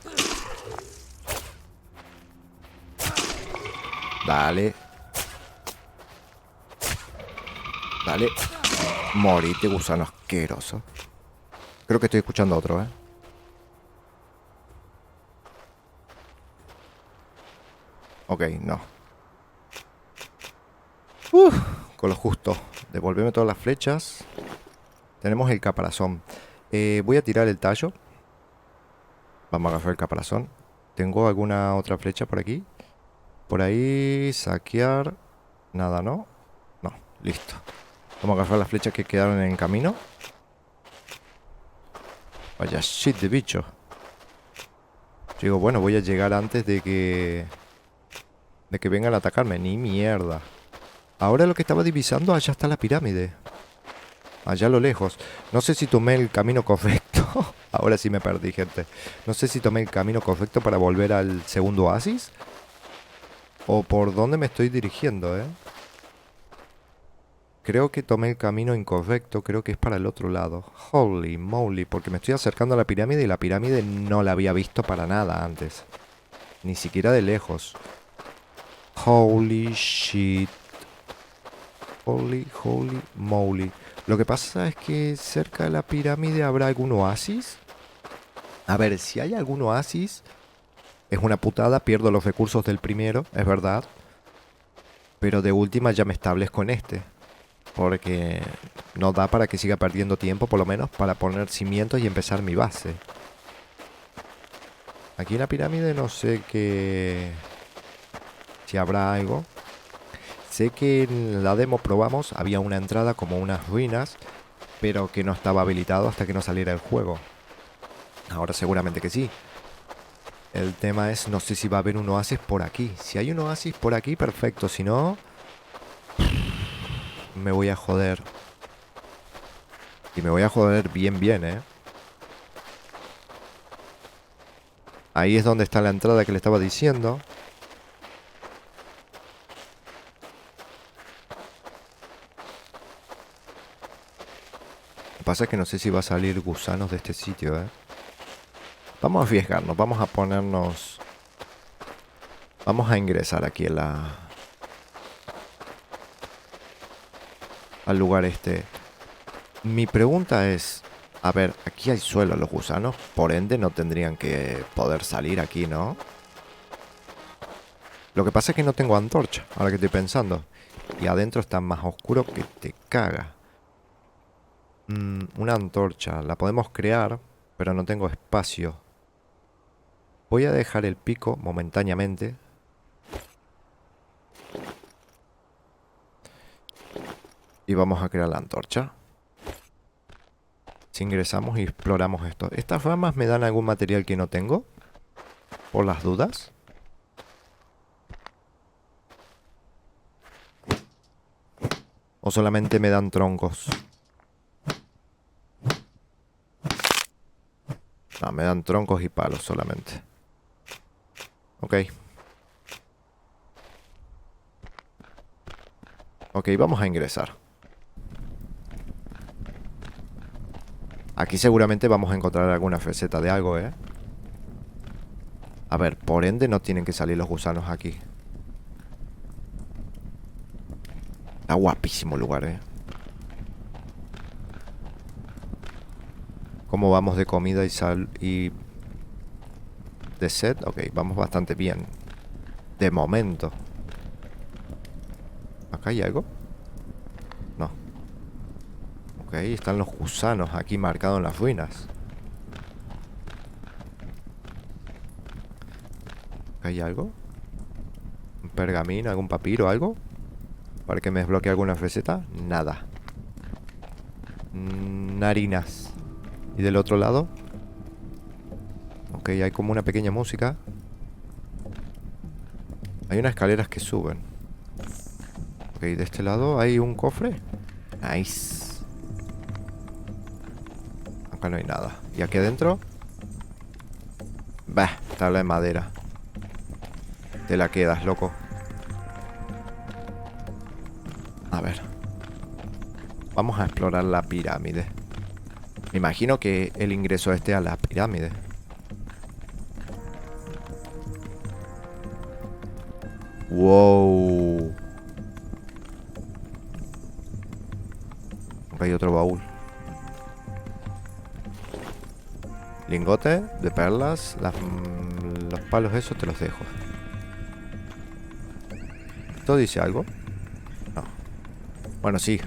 Dale. Dale. Morite, gusano asqueroso. Creo que estoy escuchando a otro, ¿eh? Ok, no. Con lo justo. Devolveme todas las flechas. Tenemos el caparazón. Voy a tirar el tallo. Vamos a agarrar el caparazón. ¿Tengo alguna otra flecha por aquí? Por ahí, saquear. Nada, ¿no? No, listo. Vamos a agarrar las flechas que quedaron en el camino. Vaya shit de bicho. Digo, bueno, voy a llegar antes de que vengan a atacarme. Ni mierda. Ahora lo que estaba divisando, allá está la pirámide. Allá a lo lejos. No sé si tomé el camino correcto. Ahora sí me perdí, gente. No sé si tomé el camino correcto para volver al segundo oasis. O por dónde me estoy dirigiendo, ¿eh? Creo que tomé el camino incorrecto. Creo que es para el otro lado. Holy moly. Porque me estoy acercando a la pirámide y la pirámide no la había visto para nada antes. Ni siquiera de lejos. Holy shit. Holy moly. Lo que pasa es que cerca de la pirámide habrá algún oasis. A ver, si hay algún oasis, es una putada, pierdo los recursos del primero, es verdad. Pero de última ya me establezco en este. Porque no da para que siga perdiendo tiempo, por lo menos para poner cimientos y empezar mi base. Aquí en la pirámide no sé qué... si habrá algo. Sé que en la demo probamos, había una entrada como unas ruinas, pero que no estaba habilitado hasta que no saliera el juego. Ahora seguramente que sí. El tema es, no sé si va a haber un oasis por aquí. Si hay un oasis por aquí, perfecto. Si no, me voy a joder. Y me voy a joder bien, bien, ¿eh? Ahí es donde está la entrada que le estaba diciendo. Lo que pasa es que no sé si va a salir gusanos de este sitio, ¿eh? Vamos a arriesgarnos, vamos a ponernos... Vamos a ingresar aquí en al lugar este. Mi pregunta es... A ver, aquí hay suelo los gusanos, por ende no tendrían que poder salir aquí, ¿no? Lo que pasa es que no tengo antorcha, ahora que estoy pensando. Y adentro está más oscuro que te caga. Una antorcha, la podemos crear, pero no tengo espacio. Voy a dejar el pico momentáneamente. Y vamos a crear la antorcha. Si ingresamos y exploramos esto. ¿Estas ramas me dan algún material que no tengo? Por las dudas. ¿O solamente me dan troncos? No, me dan troncos y palos solamente. Ok. Ok, vamos a ingresar. Aquí seguramente vamos a encontrar alguna receta de algo, ¿eh? A ver, por ende no tienen que salir los gusanos aquí. Está guapísimo el lugar, ¿eh? ¿Cómo vamos de comida y sal y de sed? Ok, vamos bastante bien. De momento. ¿Acá hay algo? No. Ok, están los gusanos aquí marcados en las ruinas. ¿Acá hay algo? ¿Un pergamino, algún papiro, algo? ¿Para que me desbloquee alguna receta? Nada. Harinas. ¿Y del otro lado? Ok, hay como una pequeña música. Hay unas escaleras que suben. Ok, de este lado hay un cofre. Nice. Acá no hay nada. ¿Y aquí adentro? Bah, tabla de madera. Te la quedas, loco. A ver. Vamos a explorar la pirámide. Me imagino que el ingreso este a la pirámide. Wow. Acá hay otro baúl. Lingote de perlas. Los palos esos te los dejo. ¿Esto dice algo? No. Bueno, sí.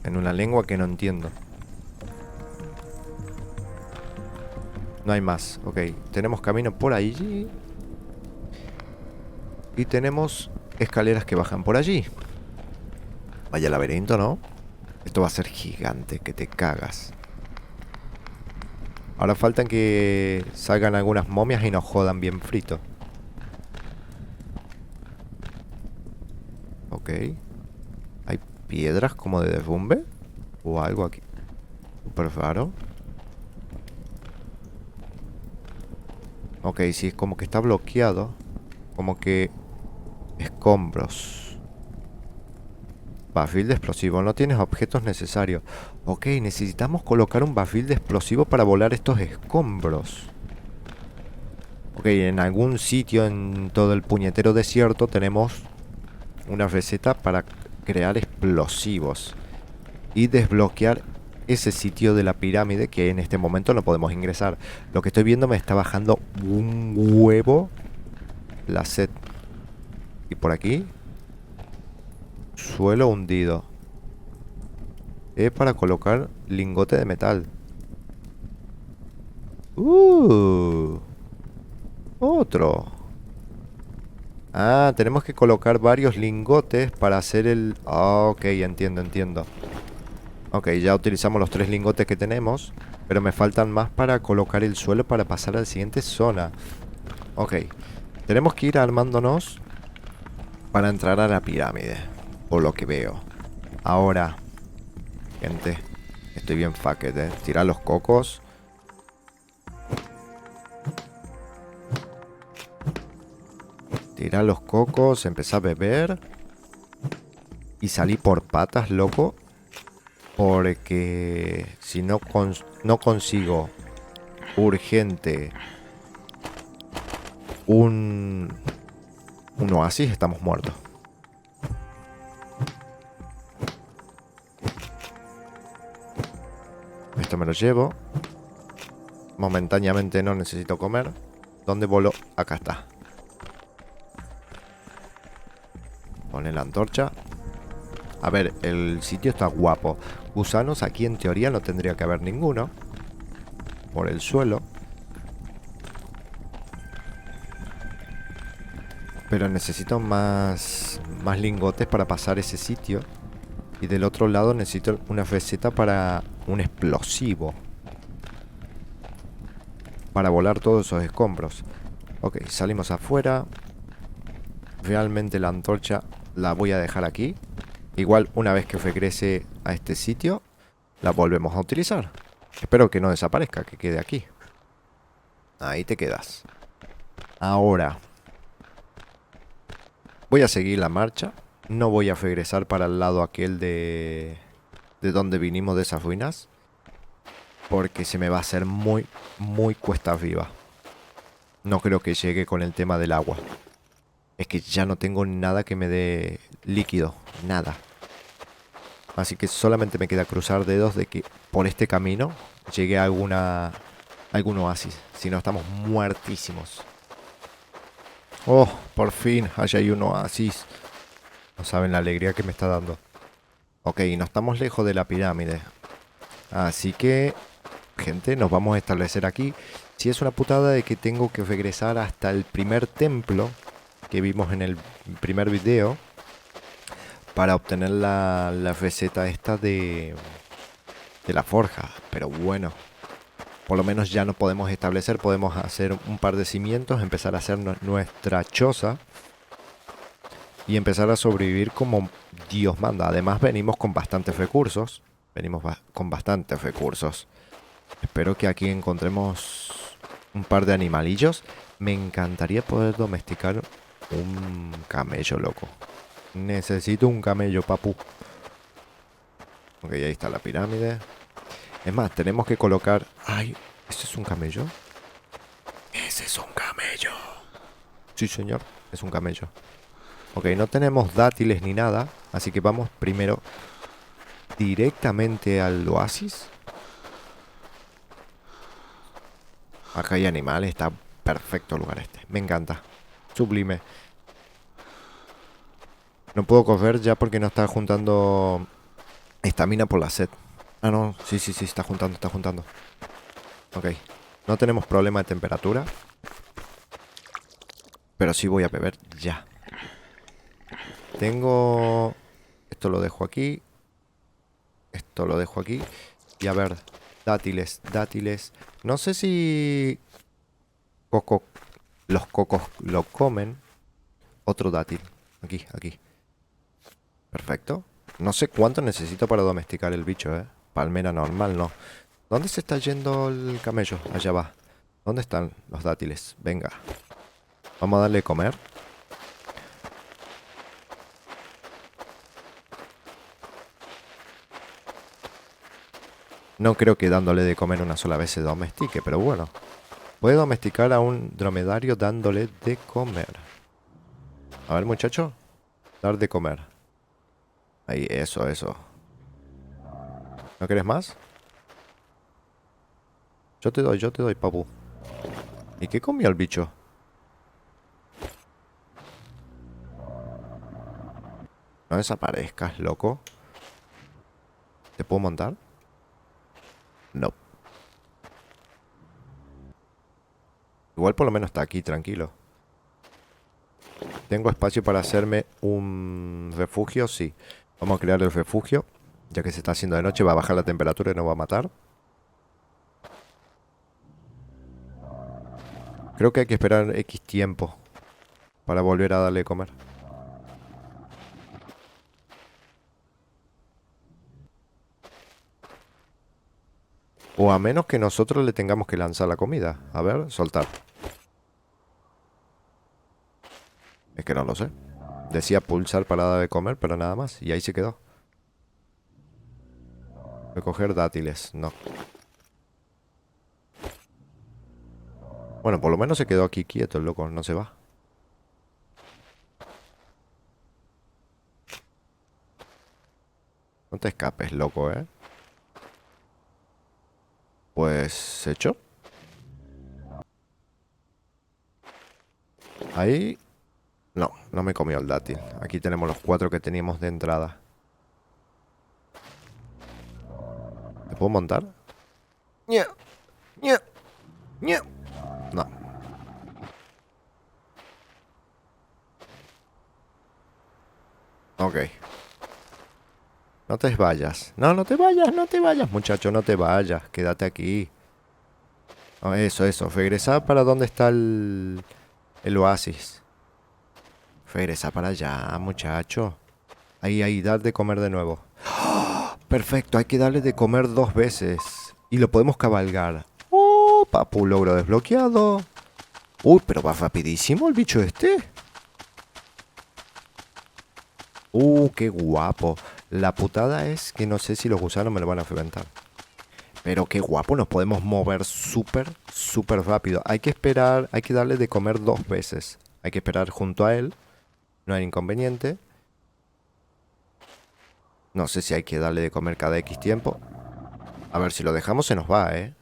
En una lengua que no entiendo. No hay más. Ok. Tenemos camino por allí. Y tenemos escaleras que bajan por allí. Vaya laberinto, ¿no? Esto va a ser gigante, que te cagas. Ahora faltan que salgan algunas momias y nos jodan bien frito. Ok. ¿Hay piedras como de derrumbe? ¿O algo aquí? Súper raro. Ok, sí, es como que está bloqueado. Como que... escombros. Barril de explosivo. No tienes objetos necesarios. Ok, necesitamos colocar un barril de explosivo para volar estos escombros. Ok, en algún sitio en todo el puñetero desierto tenemos una receta para crear explosivos. y desbloquear ese sitio de la pirámide que en este momento no podemos ingresar. Lo que estoy viendo me está bajando un huevo la sed. Y por aquí, suelo hundido. Es para colocar lingote de metal. Otro. Ah, tenemos que colocar varios lingotes para hacer el... Ah, ok, entiendo, entiendo. Ok, ya utilizamos los 3 lingotes que tenemos, pero me faltan más para colocar el suelo para pasar a la siguiente zona. Ok, tenemos que ir armándonos para entrar a la pirámide, por lo que veo. Ahora, gente, estoy bien fucked, Tirar los cocos. Tirar los cocos, empezar a beber. Y salí por patas, loco. Porque si no, no consigo urgente un oasis, estamos muertos. Esto me lo llevo. Momentáneamente no necesito comer. ¿Dónde voló? Acá está. Pone la antorcha. A ver, el sitio está guapo. Gusanos aquí en teoría no tendría que haber ninguno. Por el suelo. Pero necesito más lingotes para pasar ese sitio. Y del otro lado necesito una receta para un explosivo. Para volar todos esos escombros. Ok, salimos afuera. Realmente la antorcha la voy a dejar aquí. Igual una vez que regrese a este sitio, la volvemos a utilizar. Espero que no desaparezca, que quede aquí. Ahí te quedas. Ahora voy a seguir la marcha. No voy a regresar para el lado aquel de donde vinimos de esas ruinas. Porque se me va a hacer muy cuesta arriba. No creo que llegue con el tema del agua. Es que ya no tengo nada que me dé líquido. Nada. Así que solamente me queda cruzar dedos de que por este camino llegue a algún oasis. Si no, estamos muertísimos. Oh, por fin, allá hay un oasis. No saben la alegría que me está dando. Ok, no estamos lejos de la pirámide. Así que, gente, nos vamos a establecer aquí. Si es una putada de que tengo que regresar hasta el primer templo que vimos en el primer video para obtener la receta esta de la forja. Pero bueno, por lo menos ya no podemos establecer, podemos hacer un par de cimientos, empezar a hacer nuestra choza y empezar a sobrevivir como Dios manda. Además venimos con bastantes recursos, con bastantes recursos. Espero que aquí encontremos un par de animalillos. Me encantaría poder domesticar un camello, loco. Necesito un camello, papu. Ok, ahí está la pirámide. Es más, tenemos que colocar... Ay, ¿ese es un camello? Ese es un camello. Sí, señor, es un camello. Ok, no tenemos dátiles ni nada. Así que vamos primero directamente al oasis. Acá hay animales, está perfecto el lugar este. Me encanta. Sublime. No puedo coger ya porque no está juntando estamina por la sed. Ah, no, sí, está juntando, está juntando. Ok. No tenemos problema de temperatura. Pero sí voy a beber ya. Tengo... Esto lo dejo aquí. Esto lo dejo aquí. Y a ver, dátiles, dátiles. No sé si... Los cocos lo comen. Otro dátil. Aquí, aquí. Perfecto. No sé cuánto necesito para domesticar el bicho, Palmera normal, no. ¿Dónde se está yendo el camello? Allá va. ¿Dónde están los dátiles? Venga. Vamos a darle de comer. No creo que dándole de comer una sola vez se domestique, pero bueno. Puede domesticar a un dromedario dándole de comer. A ver, muchacho. Dar de comer. Ahí, eso, eso. ¿No querés más? Yo te doy, papu. ¿Y qué comió el bicho? No desaparezcas, loco. ¿Te puedo montar? No. Igual por lo menos está aquí, tranquilo. ¿Tengo espacio para hacerme un refugio? Sí. Vamos a crear el refugio. Ya que se está haciendo de noche, va a bajar la temperatura y nos va a matar. Creo que hay que esperar X tiempo para volver a darle de comer. O a menos que nosotros le tengamos que lanzar la comida. A ver, soltar. Es que no lo sé. Decía pulsar para dar de comer, pero nada más. Y ahí se quedó. Recoger dátiles. No. Bueno, por lo menos se quedó aquí quieto el loco. No se va. No te escapes, loco, ¿eh? Pues hecho. Ahí. No, no me comió el dátil. Aquí tenemos los 4 que teníamos de entrada. ¿Te puedo montar? ¡Ña! ¡Ña! ¡Ña! No. Ok. No te vayas. No, no te vayas, no te vayas, muchacho, no te vayas. Quédate aquí. Oh, eso. Regresa para donde está el oasis. Regresa para allá, muchacho. Ahí, dar de comer de nuevo. ¡Oh! Perfecto, hay que darle de comer 2 veces. Y lo podemos cabalgar. ¡Oh, papu! Logro desbloqueado. Uy, pero va rapidísimo el bicho este. Qué guapo. La putada es que no sé si los gusanos me lo van a reventar. Pero qué guapo, nos podemos mover súper rápido. Hay que esperar, hay que darle de comer 2 veces. Hay que esperar junto a él. No hay inconveniente. No sé si hay que darle de comer cada X tiempo. A ver, si lo dejamos se nos va, ¿eh?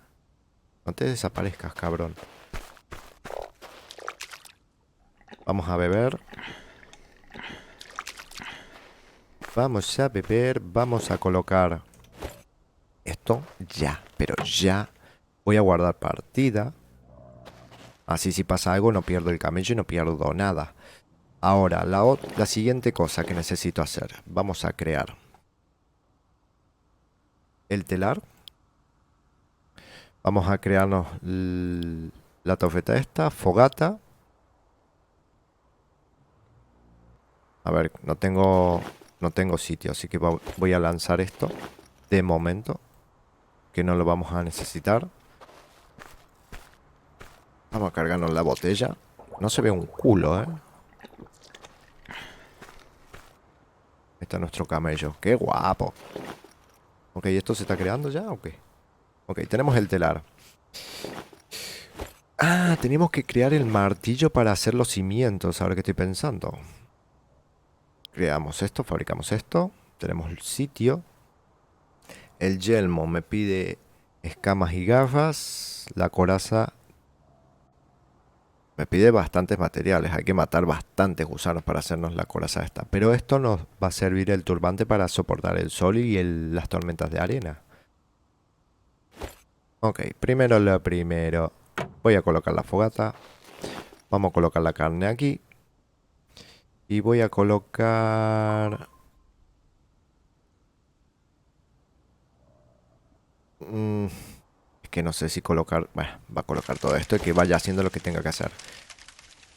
No te desaparezcas, cabrón. Vamos a beber. Vamos a beber. Vamos a colocar esto ya, pero ya. Voy a guardar partida. Así si pasa algo no pierdo el camello y no pierdo nada. Ahora, la siguiente cosa que necesito hacer. Vamos a crear el telar. Vamos a crearnos la torreta esta, fogata. A ver, no tengo sitio, así que voy a lanzar esto de momento, que no lo vamos a necesitar. Vamos a cargarnos la botella. No se ve un culo, ¿eh? Está nuestro camello. ¡Qué guapo! Ok, ¿esto se está creando ya o qué? Ok, tenemos el telar. Ah, tenemos que crear el martillo para hacer los cimientos, ahora que estoy pensando. Creamos esto, fabricamos esto. Tenemos el sitio. El yelmo me pide escamas y gafas. La coraza me pide bastantes materiales. Hay que matar bastantes gusanos para hacernos la coraza esta. Pero esto nos va a servir el turbante para soportar el sol y las tormentas de arena. Ok, primero lo primero. Voy a colocar la fogata. Vamos a colocar la carne aquí. Y voy a colocar... es que no sé si colocar... Bueno, va a colocar todo esto y que vaya haciendo lo que tenga que hacer.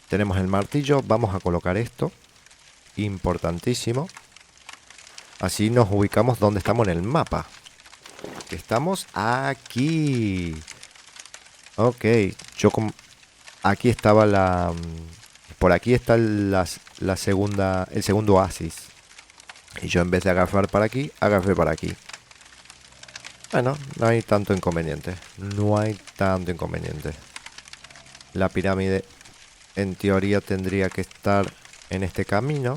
Tenemos el martillo. Vamos a colocar esto. Importantísimo. Así nos ubicamos donde estamos en el mapa. Estamos aquí. Ok. Aquí estaba la... Por aquí está la segunda... El segundo oasis. Y yo en vez de agarrar para aquí, agarré para aquí. Bueno, no hay tanto inconveniente. No hay tanto inconveniente. La pirámide, en teoría, tendría que estar en este camino.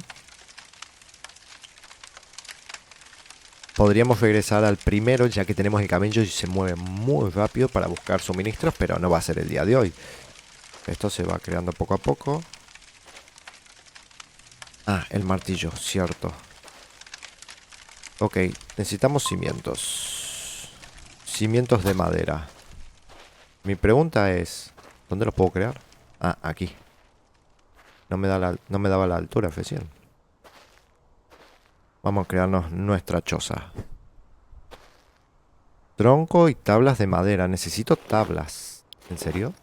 Podríamos regresar al primero, ya que tenemos el camello y se mueve muy rápido para buscar suministros, pero no va a ser el día de hoy. Esto se va creando poco a poco. Ah, el martillo, cierto. Ok, necesitamos cimientos. Cimientos de madera. Mi pregunta es, ¿dónde los puedo crear? Ah, aquí. No me daba la altura recién. Vamos a crearnos nuestra choza. Tronco y tablas de madera. Necesito tablas. ¿En serio?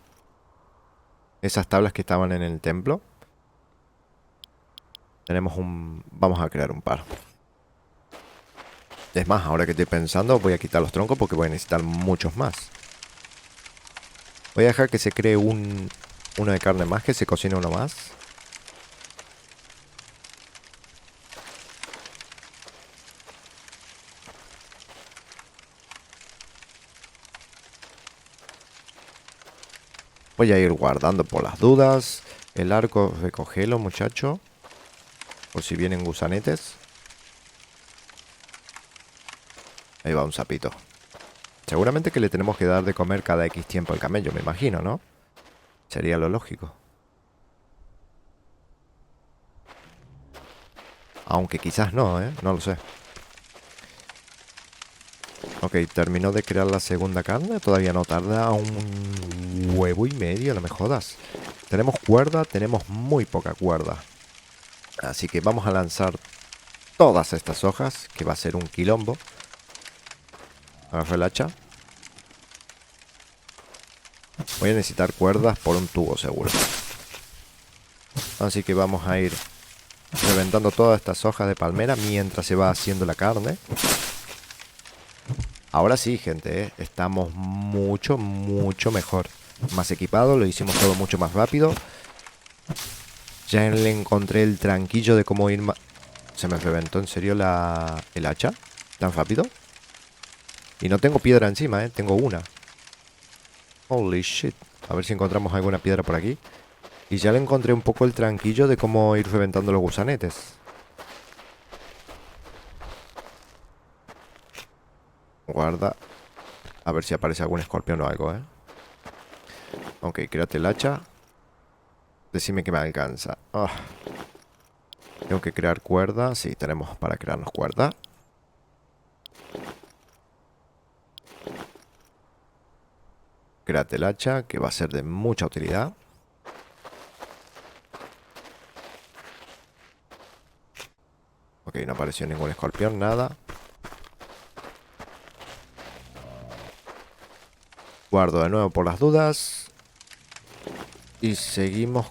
Esas tablas que estaban en el templo. Tenemos un... Vamos a crear un par. Es más, ahora que estoy pensando, voy a quitar los troncos porque voy a necesitar muchos más. Voy a dejar que se cree uno de carne más, que se cocine uno más. Voy a ir guardando por las dudas. El arco, recogelo, muchacho. Por si vienen gusanetes. Ahí va un sapito. Seguramente que le tenemos que dar de comer cada X tiempo al camello, me imagino, ¿no? Sería lo lógico. Aunque quizás no, ¿eh? No lo sé. Ok, terminó de crear la segunda carne. Todavía no tarda un huevo y medio, no me jodas. Tenemos cuerda, tenemos muy poca cuerda. Así que vamos a lanzar todas estas hojas, que va a ser un quilombo. Agarro el hacha. Voy a necesitar cuerdas por un tubo seguro. Así que vamos a ir reventando todas estas hojas de palmera mientras se va haciendo la carne. Ahora sí, gente, ¿eh? Estamos mucho, mucho mejor. Más equipado, lo hicimos todo mucho más rápido. Ya le encontré el tranquillo de cómo ir... Se me reventó en serio el hacha. Tan rápido. Y no tengo piedra encima, ¿eh? Tengo una. Holy shit. A ver si encontramos alguna piedra por aquí. Y ya le encontré un poco el tranquillo de cómo ir reventando los gusanetes. Guarda. A ver si aparece algún escorpión o algo, ¿eh? Ok, créate el hacha. Decime que me alcanza. Ah. Tengo que crear cuerda. Sí, tenemos para crearnos cuerda. Créate el hacha, que va a ser de mucha utilidad. Ok, no apareció ningún escorpión, nada. Guardo de nuevo por las dudas. Y seguimos.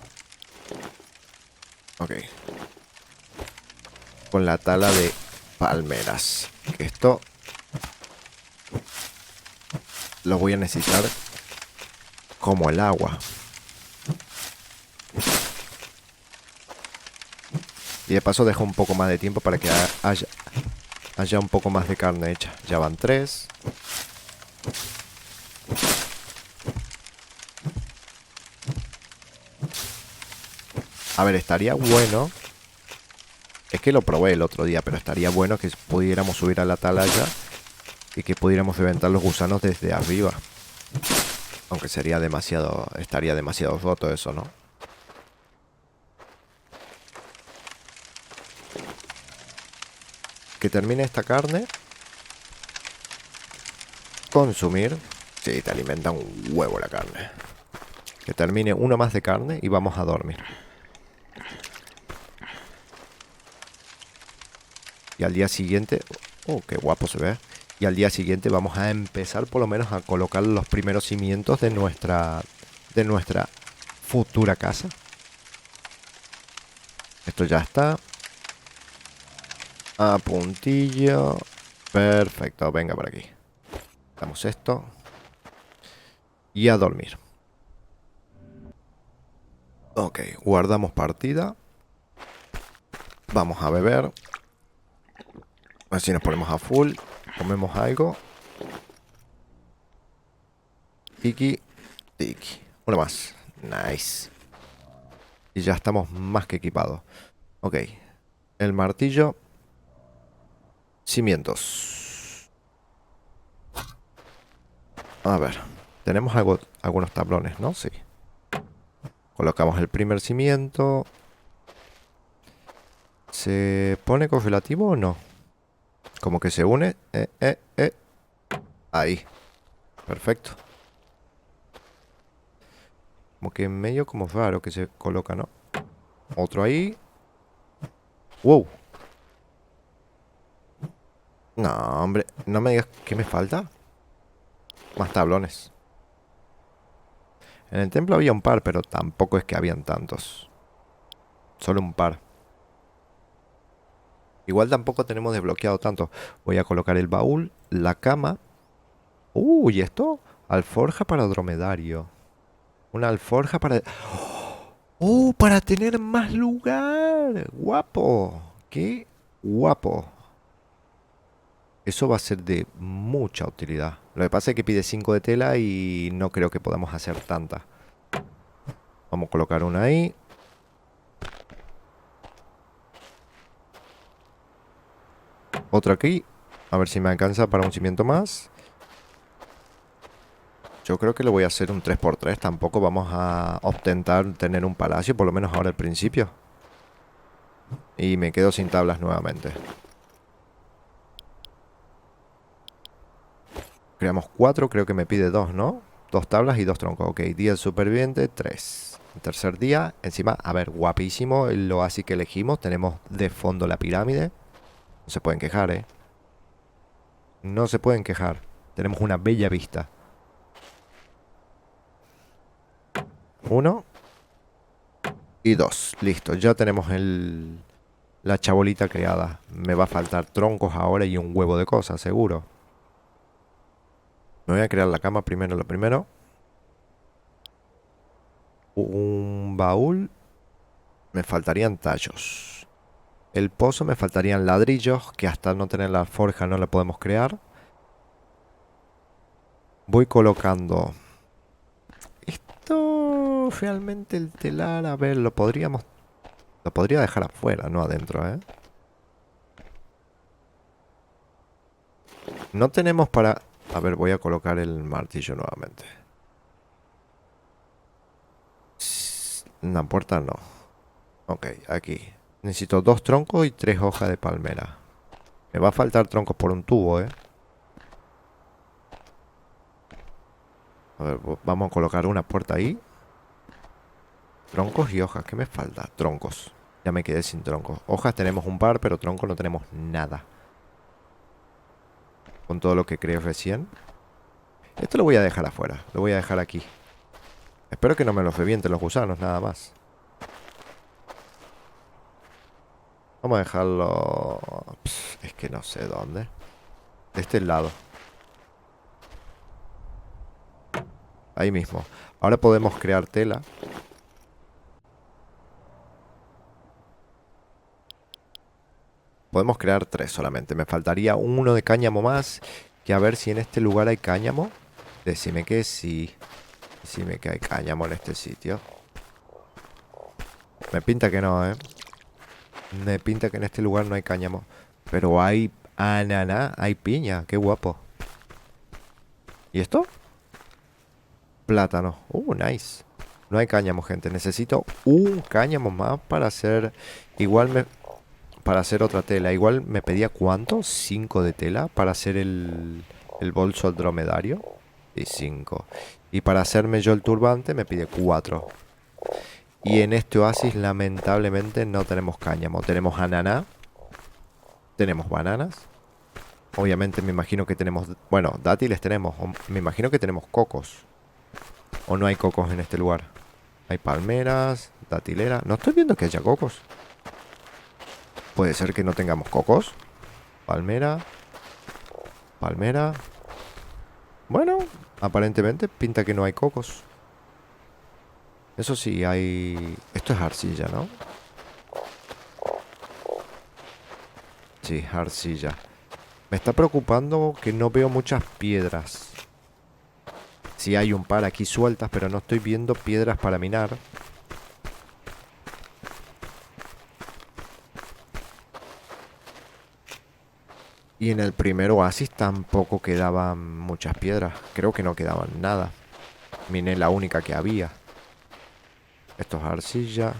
Ok. Con la tala de palmeras. Esto lo voy a necesitar como el agua. Y de paso dejo un poco más de tiempo para que haya un poco más de carne hecha. Ya van 3. A ver, estaría bueno. Es que lo probé el otro día, pero estaría bueno que pudiéramos subir a la atalaya y que pudiéramos reventar los gusanos desde arriba. Aunque sería demasiado, estaría demasiado roto eso, ¿no? Que termine esta carne. Consumir. Sí, te alimenta un huevo la carne. Que termine uno más de carne y vamos a dormir. Y al día siguiente... Oh, qué guapo se ve. Y al día siguiente vamos a empezar por lo menos a colocar los primeros cimientos de nuestra futura casa. Esto ya está. A puntillo. Perfecto, venga por aquí. Damos esto. Y a dormir. Ok, guardamos partida. Vamos a beber. Así nos ponemos a full. Comemos algo. Tiki, tiki. Uno más. Nice. Y ya estamos más que equipados. Ok. El martillo. Cimientos. A ver. Tenemos algunos tablones, ¿no? Sí. Colocamos el primer cimiento. ¿Se pone correlativo o no? Como que se une. Ahí. Perfecto. Como que en medio como raro que se coloca, ¿no? Otro ahí. ¡Wow! No, hombre. No me digas qué me falta. Más tablones. En el templo había un par, pero tampoco es que habían tantos. Solo un par. Igual tampoco tenemos desbloqueado tanto. Voy a colocar el baúl, la cama. ¿Y esto? Alforja para dromedario. Una alforja para... Para tener más lugar. Guapo. Qué guapo. Eso va a ser de mucha utilidad. Lo que pasa es que pide 5 de tela y no creo que podamos hacer tanta. Vamos a colocar una ahí. Otra aquí. A ver si me alcanza para un cimiento más. Yo creo que le voy a hacer un 3x3. Tampoco vamos a ostentar tener un palacio, por lo menos ahora al principio. Y me quedo sin tablas nuevamente. Creamos 4, creo que me pide 2, ¿no? 2 tablas y 2 troncos. Ok, día del superviviente, 3. El tercer día, encima, a ver, guapísimo el oasis que elegimos. Tenemos de fondo la pirámide. No se pueden quejar, ¿eh? No se pueden quejar. Tenemos una bella vista. 1 y 2. Listo, ya tenemos la chabolita creada. Me va a faltar troncos ahora y un huevo de cosas, seguro. Me voy a crear la cama primero, lo primero. Un baúl. Me faltarían tallos. El pozo me faltarían ladrillos, que hasta no tener la forja no la podemos crear. Voy colocando... Esto... Realmente el telar, a ver, lo podríamos... Lo podría dejar afuera, no adentro, ¿eh? No tenemos para... A ver, voy a colocar el martillo nuevamente. Una puerta no. Ok, aquí. Necesito 2 troncos y 3 hojas de palmera. Me va a faltar troncos por un tubo, ¿eh? A ver, vamos a colocar una puerta ahí. Troncos y hojas. ¿Qué me falta? Troncos. Ya me quedé sin troncos. Hojas tenemos un par, pero troncos no tenemos nada. Con todo lo que creé recién. Esto lo voy a dejar afuera. Lo voy a dejar aquí. Espero que no me los revienten los gusanos, nada más. Vamos a dejarlo... es que no sé dónde. De este lado. Ahí mismo. Ahora podemos crear tela. Podemos crear 3 solamente. Me faltaría uno de cáñamo más. Que a ver si en este lugar hay cáñamo. Decime que sí. Decime que hay cáñamo en este sitio. Me pinta que no, ¿eh? Me pinta que en este lugar no hay cáñamo. Pero hay ananá, hay piña. Qué guapo. ¿Y esto? Plátano. Nice. No hay cáñamo, gente. Necesito un cáñamo más para hacer... Igual me... Para hacer otra tela. Igual me pedía ¿cuánto? 5 de tela para hacer el bolso al dromedario. Y 5. Y para hacerme yo el turbante me pide 4. Y en este oasis lamentablemente no tenemos cáñamo. Tenemos ananá. Tenemos bananas. Obviamente me imagino que tenemos... Bueno, dátiles tenemos. Me imagino que tenemos cocos. ¿O no hay cocos en este lugar? Hay palmeras, datilera. No estoy viendo que haya cocos. Puede ser que no tengamos cocos. Palmera. Palmera. Bueno, aparentemente pinta que no hay cocos. Eso sí, hay... Esto es arcilla, ¿no? Sí, arcilla. Me está preocupando que no veo muchas piedras. Sí hay un par aquí sueltas, pero no estoy viendo piedras para minar. Y en el primer oasis tampoco quedaban muchas piedras. Creo que no quedaban nada. Miné la única que había. Esto es arcilla.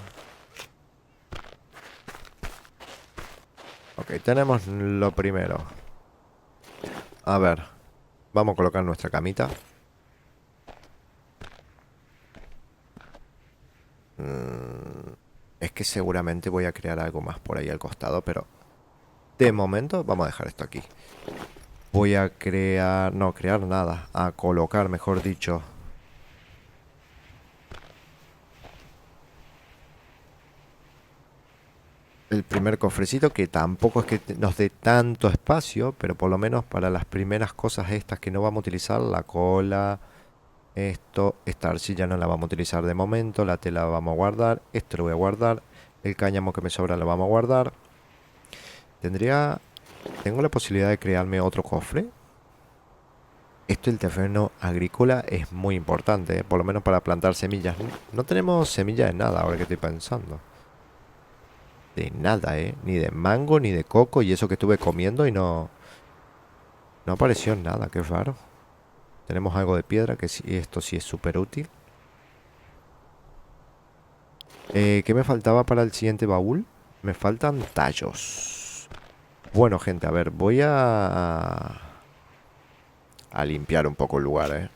Ok, tenemos lo primero. A ver. Vamos a colocar nuestra camita. Es que seguramente voy a crear algo más por ahí al costado, pero de momento vamos a dejar esto aquí. Voy a crear... No, crear nada. A colocar, mejor dicho. El primer cofrecito, que tampoco es que nos dé tanto espacio, pero por lo menos para las primeras cosas estas que no vamos a utilizar, la cola, esto, esta arcilla no la vamos a utilizar de momento, la tela la vamos a guardar, esto lo voy a guardar, el cáñamo que me sobra lo vamos a guardar. Tengo la posibilidad de crearme otro cofre. Esto del terreno agrícola es muy importante, por lo menos para plantar semillas. No tenemos semillas de nada ahora que estoy pensando. De nada, ni de mango, ni de coco, y eso que estuve comiendo y no apareció nada, qué raro. Tenemos algo de piedra, que sí, esto sí es súper útil. ¿Qué me faltaba para el siguiente baúl? Me faltan tallos. Bueno, gente, a ver, voy a limpiar un poco el lugar,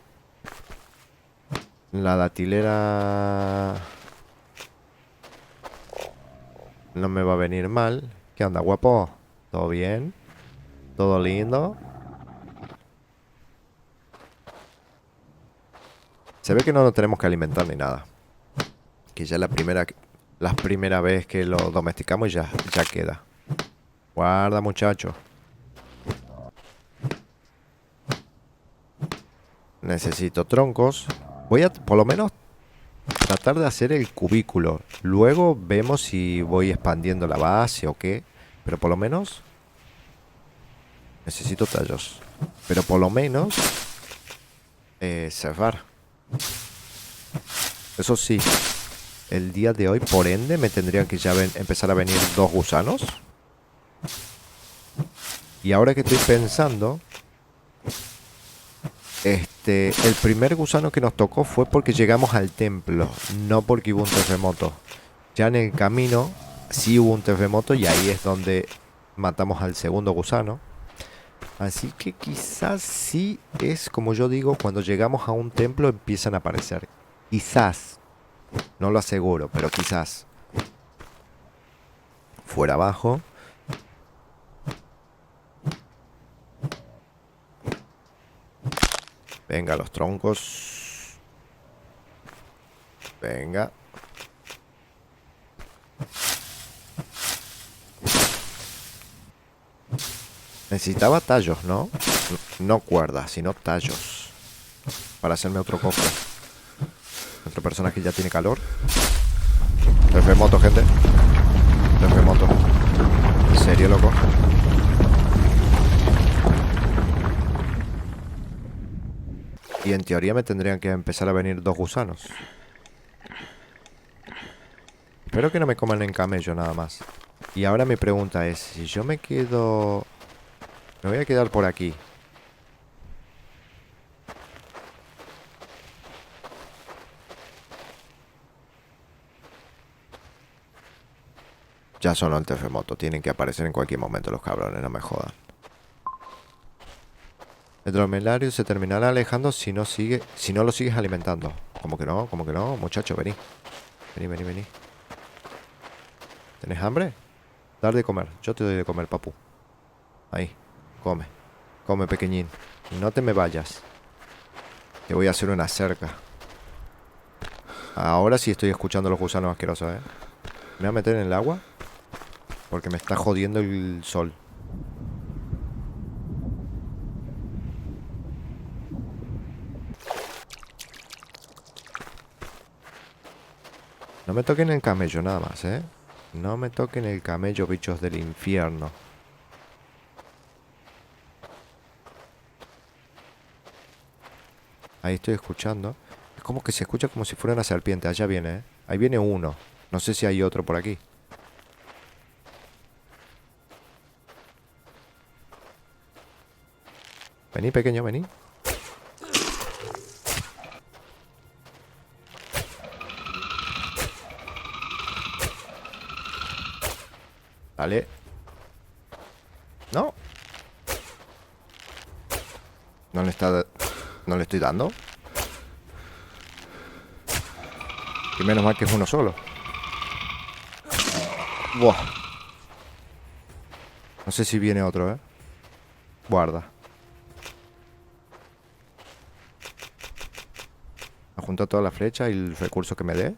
La datilera no me va a venir mal. ¿Qué onda, guapo? ¿Todo bien? ¿Todo lindo? Se ve que no nos tenemos que alimentar ni nada. Que ya la primera vez que lo domesticamos ya queda. Guarda, muchacho. Necesito troncos. Voy a, por lo menos, tratar de hacer el cubículo. Luego vemos si voy expandiendo la base o qué. Pero por lo menos necesito tallos. Pero por lo menos cerrar. Eso sí, el día de hoy, por ende, me tendrían que ya empezar a venir 2 gusanos. Y ahora que estoy pensando, el primer gusano que nos tocó fue porque llegamos al templo, no porque hubo un terremoto. Ya en el camino sí hubo un terremoto y ahí es donde matamos al segundo gusano. Así que quizás sí es como yo digo, cuando llegamos a un templo empiezan a aparecer. Quizás, no lo aseguro, pero quizás. Fuera abajo. Venga, los troncos. Venga. Necesitaba tallos, ¿no? No cuerdas, sino tallos. Para hacerme otro cofre. Otro personaje ya tiene calor. Terremoto, gente. Terremoto. ¿En serio, loco? Y en teoría me tendrían que empezar a venir 2 gusanos. Espero que no me coman en camello nada más. Y ahora mi pregunta es, si yo me quedo... Me voy a quedar por aquí. Ya sonó el terremoto. Tienen que aparecer en cualquier momento los cabrones, no me jodan. El dromelario se terminará alejando si no lo sigues alimentando. ¿Cómo que no? ¿Cómo que no? Muchacho, vení. Vení. ¿Tenés hambre? Dar de comer. Yo te doy de comer, papu. Ahí. Come. Come, pequeñín. No te me vayas. Te voy a hacer una cerca. Ahora sí estoy escuchando los gusanos asquerosos, Me voy a meter en el agua. Porque me está jodiendo el sol. No me toquen el camello nada más, No me toquen el camello, bichos del infierno. Ahí estoy escuchando. Es como que se escucha como si fuera una serpiente. Allá viene, Ahí viene uno. No sé si hay otro por aquí. Vení, pequeño, vení. Vale. No. No le está... No le estoy dando. Y menos mal que es uno solo. Buah. No sé si viene otro, ¿eh? Guarda. A juntar toda la flecha y el recurso que me dé.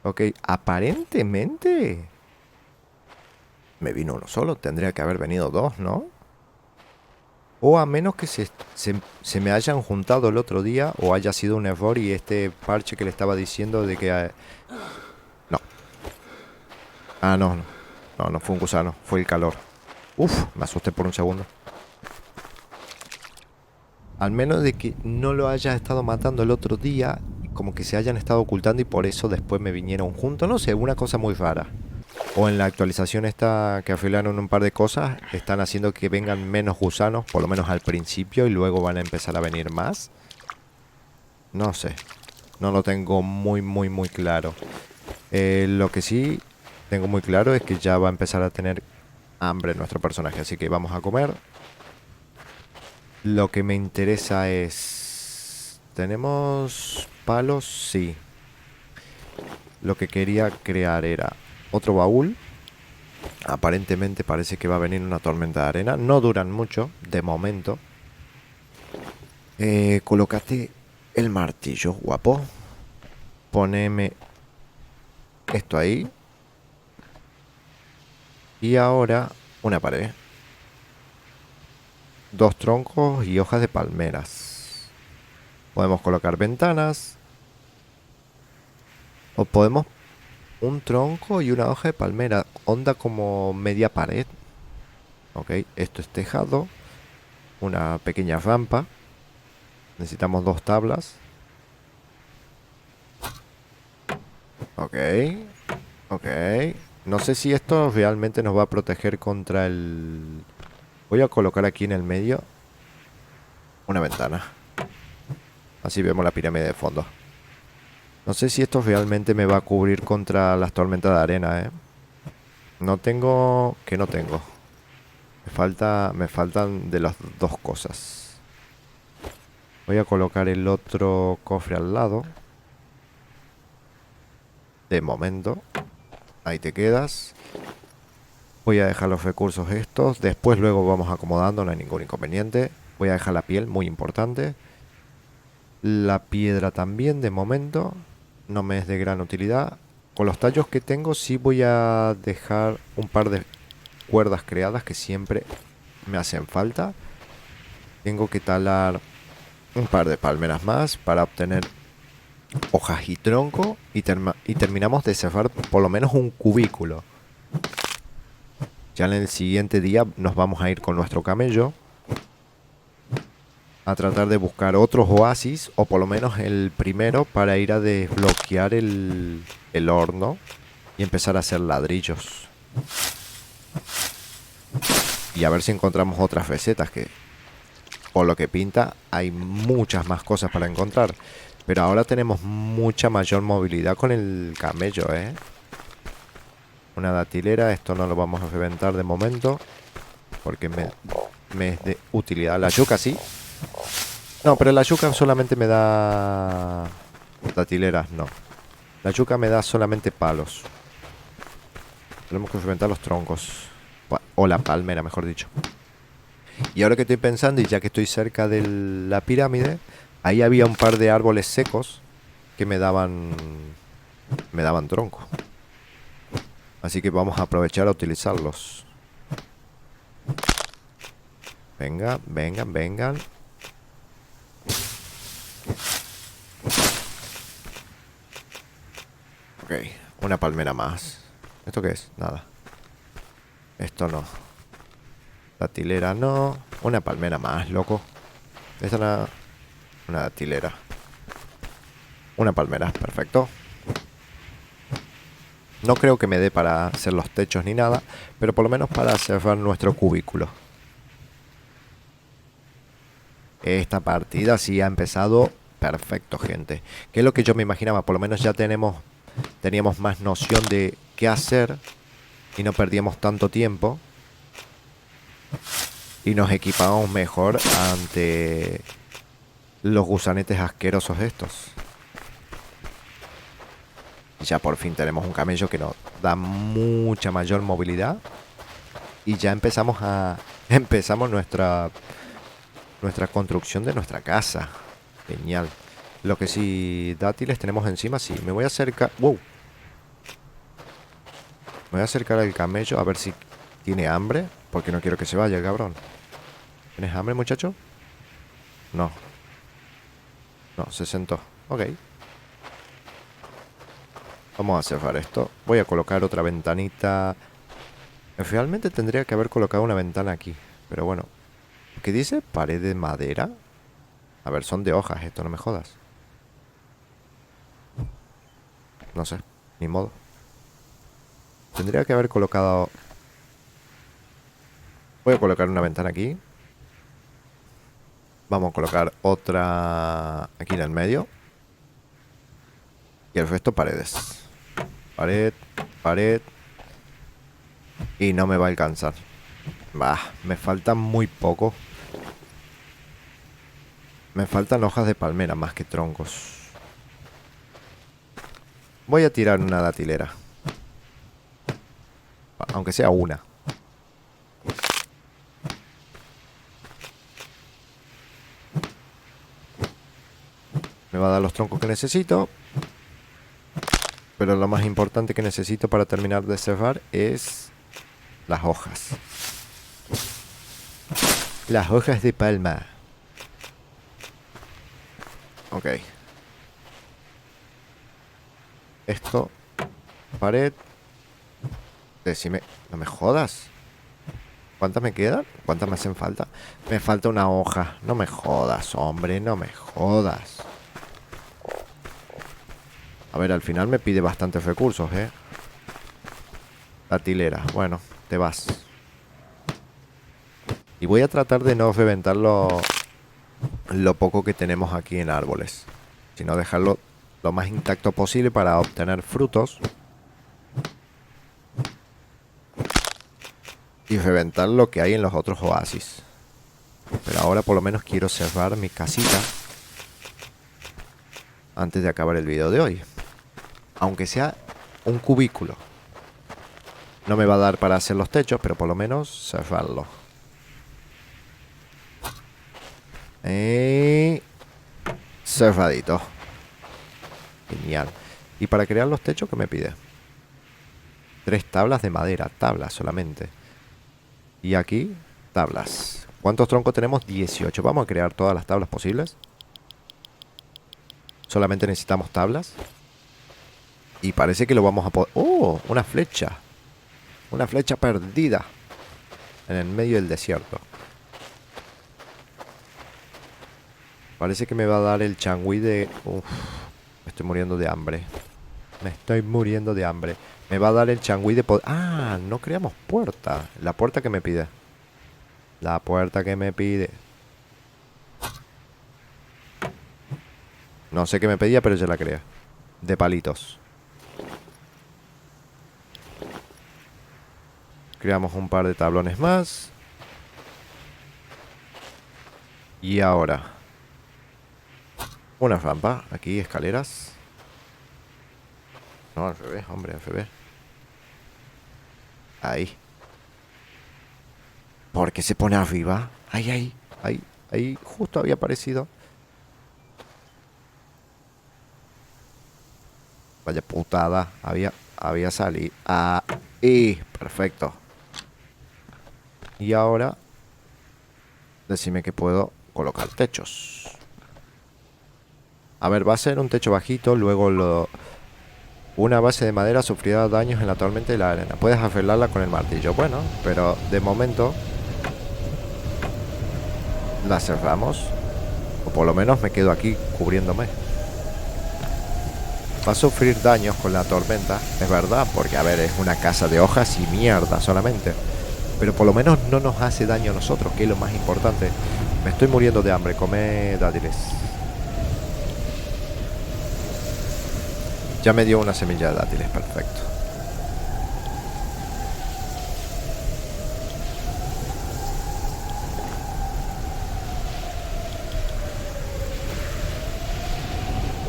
Ok, aparentemente me vino uno solo. Tendría que haber venido dos, ¿no? O a menos que se me hayan juntado el otro día o haya sido un error y este parche que le estaba diciendo de que... no. Ah, no, no. No, no fue un gusano, fue el calor. Uf, me asusté por un segundo. Al menos de que no lo haya estado matando el otro día, como que se hayan estado ocultando y por eso después me vinieron juntos. No sé, una cosa muy rara. O en la actualización esta que afiliaron un par de cosas, están haciendo que vengan menos gusanos, por lo menos al principio, y luego van a empezar a venir más. No sé. No lo tengo muy claro. Lo que sí tengo muy claro es que ya va a empezar a tener hambre nuestro personaje, así que vamos a comer. Lo que me interesa es... ¿tenemos palos? Sí. Lo que quería crear era otro baúl. Aparentemente parece que va a venir una tormenta de arena. No duran mucho, de momento. Colócate el martillo, guapo. Poneme esto ahí. Y ahora una pared. Dos troncos y hojas de palmeras. Podemos colocar ventanas. O podemos un tronco y una hoja de palmera. Onda como media pared. Ok, esto es tejado. Una pequeña rampa. Necesitamos dos tablas. Ok. Ok. No sé si esto realmente nos va a proteger contra el... Voy a colocar aquí en el medio una ventana. Así vemos la pirámide de fondo. No sé si esto realmente me va a cubrir contra las tormentas de arena, ¿eh? No tengo... ¿Qué no tengo? Me faltan de las dos cosas. Voy a colocar el otro cofre al lado. De momento. Ahí te quedas. Voy a dejar los recursos estos. Después luego vamos acomodando, no hay ningún inconveniente. Voy a dejar la piel, muy importante. La piedra también de momento. No me es de gran utilidad. Con los tallos que tengo sí voy a dejar un par de cuerdas creadas que siempre me hacen falta. Tengo que talar un par de palmeras más para obtener hojas y tronco. Y terminamos de cerrar por lo menos un cubículo. Ya en el siguiente día nos vamos a ir con nuestro camello a tratar de buscar otros oasis, o por lo menos el primero, para ir a desbloquear el horno y empezar a hacer ladrillos. Y a ver si encontramos otras recetas, que por lo que pinta hay muchas más cosas para encontrar. Pero ahora tenemos mucha mayor movilidad con el camello, ¿eh? Una datilera, esto no lo vamos a reventar de momento, porque me es de utilidad. La yuca sí. No, pero la yuca solamente me da... datileras, no. La yuca me da solamente palos. Tenemos que reventar los troncos. O la palmera, mejor dicho. Y ahora que estoy pensando, y ya que estoy cerca de la pirámide, ahí había un par de árboles secos que me daban tronco. Así que vamos a aprovechar a utilizarlos. Venga, vengan. Ok, una palmera más. ¿Esto qué es? Nada. Esto no. Datilera no. Una palmera más, loco. Esta es una datilera. Una palmera, perfecto. No creo que me dé para hacer los techos ni nada, pero por lo menos para cerrar nuestro cubículo. Esta partida sí ha empezado perfecto, gente. Que es lo que yo me imaginaba. Por lo menos ya teníamos más noción de qué hacer y no perdíamos tanto tiempo. Y nos equipamos mejor ante los gusanetes asquerosos estos. Y ya por fin tenemos un camello que nos da mucha mayor movilidad. Y ya empezamos nuestra construcción de nuestra casa. Genial. Lo que sí, dátiles tenemos encima, sí. Me voy a acercar. ¡Wow! Me voy a acercar al camello a ver si tiene hambre. Porque no quiero que se vaya el cabrón. ¿Tienes hambre, muchacho? No. No, se sentó. Ok. Vamos a cerrar esto. Voy a colocar otra ventanita. Realmente tendría que haber colocado una ventana aquí. Pero bueno. ¿Qué dice? Pared de madera. A ver, son de hojas esto, no me jodas. No sé, ni modo. Tendría que haber colocado... Voy a colocar una ventana aquí. Vamos a colocar otra aquí en el medio. Y el resto paredes. Pared, pared. Y no me va a alcanzar. Bah, me falta muy poco. Me faltan hojas de palmera más que troncos. Voy a tirar una datilera. Aunque sea una. Me va a dar los troncos que necesito. Pero lo más importante que necesito para terminar de cerrar es las hojas. Las hojas de palma. Ok. Esto. Pared. Decime. No me jodas. ¿Cuántas me quedan? ¿Cuántas me hacen falta? Me falta una hoja. No me jodas, hombre. No me jodas. A ver, al final me pide bastantes recursos, ¿eh? Datilera. Bueno, te vas. Y voy a tratar de no reventar lo poco que tenemos aquí en árboles. Sino dejarlo lo más intacto posible para obtener frutos. Y reventar lo que hay en los otros oasis. Pero ahora por lo menos quiero cerrar mi casita antes de acabar el video de hoy. Aunque sea un cubículo. No me va a dar para hacer los techos, pero por lo menos cerrarlo. Cerradito. Genial. Y para crear los techos, ¿qué me pide? 3 tablas de madera. Tablas solamente. Y aquí, tablas. ¿Cuántos troncos tenemos? 18. Vamos a crear todas las tablas posibles. Solamente necesitamos tablas. Y parece que lo vamos a poder... ¡Oh! Una flecha. Una flecha perdida. En el medio del desierto. Parece que me va a dar el changüí de... Uf, me estoy muriendo de hambre. Me estoy muriendo de hambre. Me va a dar el changüí de... Ah, no creamos puerta. La puerta que me pide. La puerta que me pide. No sé qué me pedía, pero yo la crea. De palitos. Creamos un par de tablones más. Y ahora... Una rampa. Aquí, escaleras. No, al revés, hombre, al revés. Ahí. ¿Por qué se pone arriba? Ahí, ahí, justo había aparecido. Vaya putada. Había salido. Ahí, perfecto. Y ahora, decime que puedo colocar techos. A ver, va a ser un techo bajito. Luego una base de madera sufrirá daños en la tormenta y la arena. Puedes afilarla con el martillo. Bueno, pero de momento la cerramos. O por lo menos me quedo aquí cubriéndome. Va a sufrir daños con la tormenta, es verdad, porque a ver, es una casa de hojas y mierda solamente. Pero por lo menos no nos hace daño a nosotros, que es lo más importante. Me estoy muriendo de hambre, come dátiles. Ya me dio una semilla de dátiles, perfecto.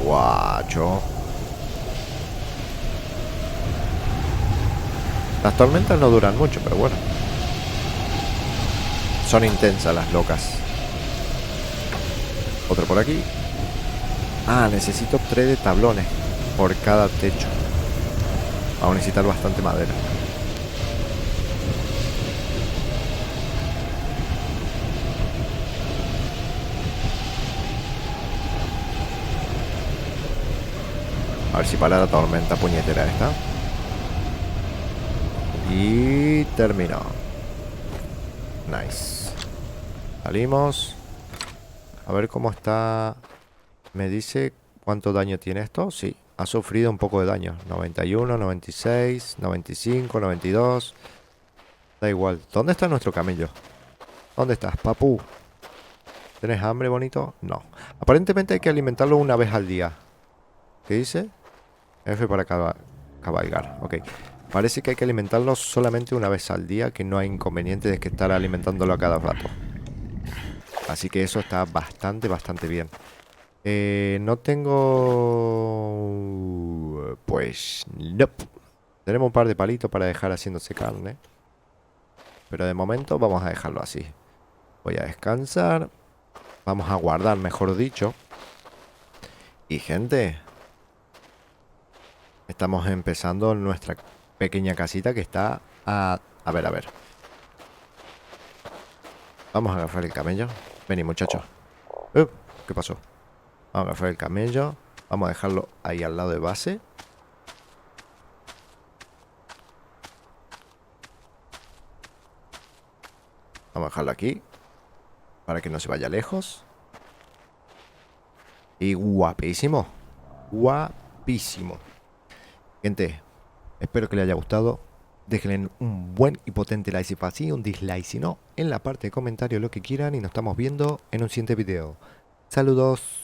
Guacho. Las tormentas no duran mucho, pero bueno. Son intensas las locas. Otro por aquí. Ah, necesito 3 de tablones por cada techo. Vamos a necesitar bastante madera. A ver si para la tormenta puñetera esta. Y terminó. Nice. Salimos. A ver cómo está. Me dice cuánto daño tiene esto. Sí, ha sufrido un poco de daño. 91, 96, 95, 92. Da igual. ¿Dónde está nuestro camello? ¿Dónde estás, papu? ¿Tienes hambre, bonito? No. Aparentemente hay que alimentarlo una vez al día. ¿Qué dice? F para cabalgar. Ok. Parece que hay que alimentarlo solamente una vez al día, que no hay inconveniente de que estar alimentándolo a cada rato. Así que eso está bastante bien. No tengo... Pues... Nope. Tenemos un par de palitos para dejar haciéndose carne. Pero de momento vamos a dejarlo así. Voy a descansar. Vamos a guardar, mejor dicho. Y gente... Estamos empezando nuestra pequeña casita que está a... A ver. Vamos a agarrar el camello. Vení, muchacho. ¿Qué pasó? Vamos a agarrar el camello. Vamos a dejarlo ahí al lado de base. Vamos a dejarlo aquí. Para que no se vaya lejos. Y guapísimo. Guapísimo. Gente, espero que les haya gustado. Déjenle un buen y potente like si fue así, un dislike si no, en la parte de comentarios lo que quieran y nos estamos viendo en un siguiente video. Saludos.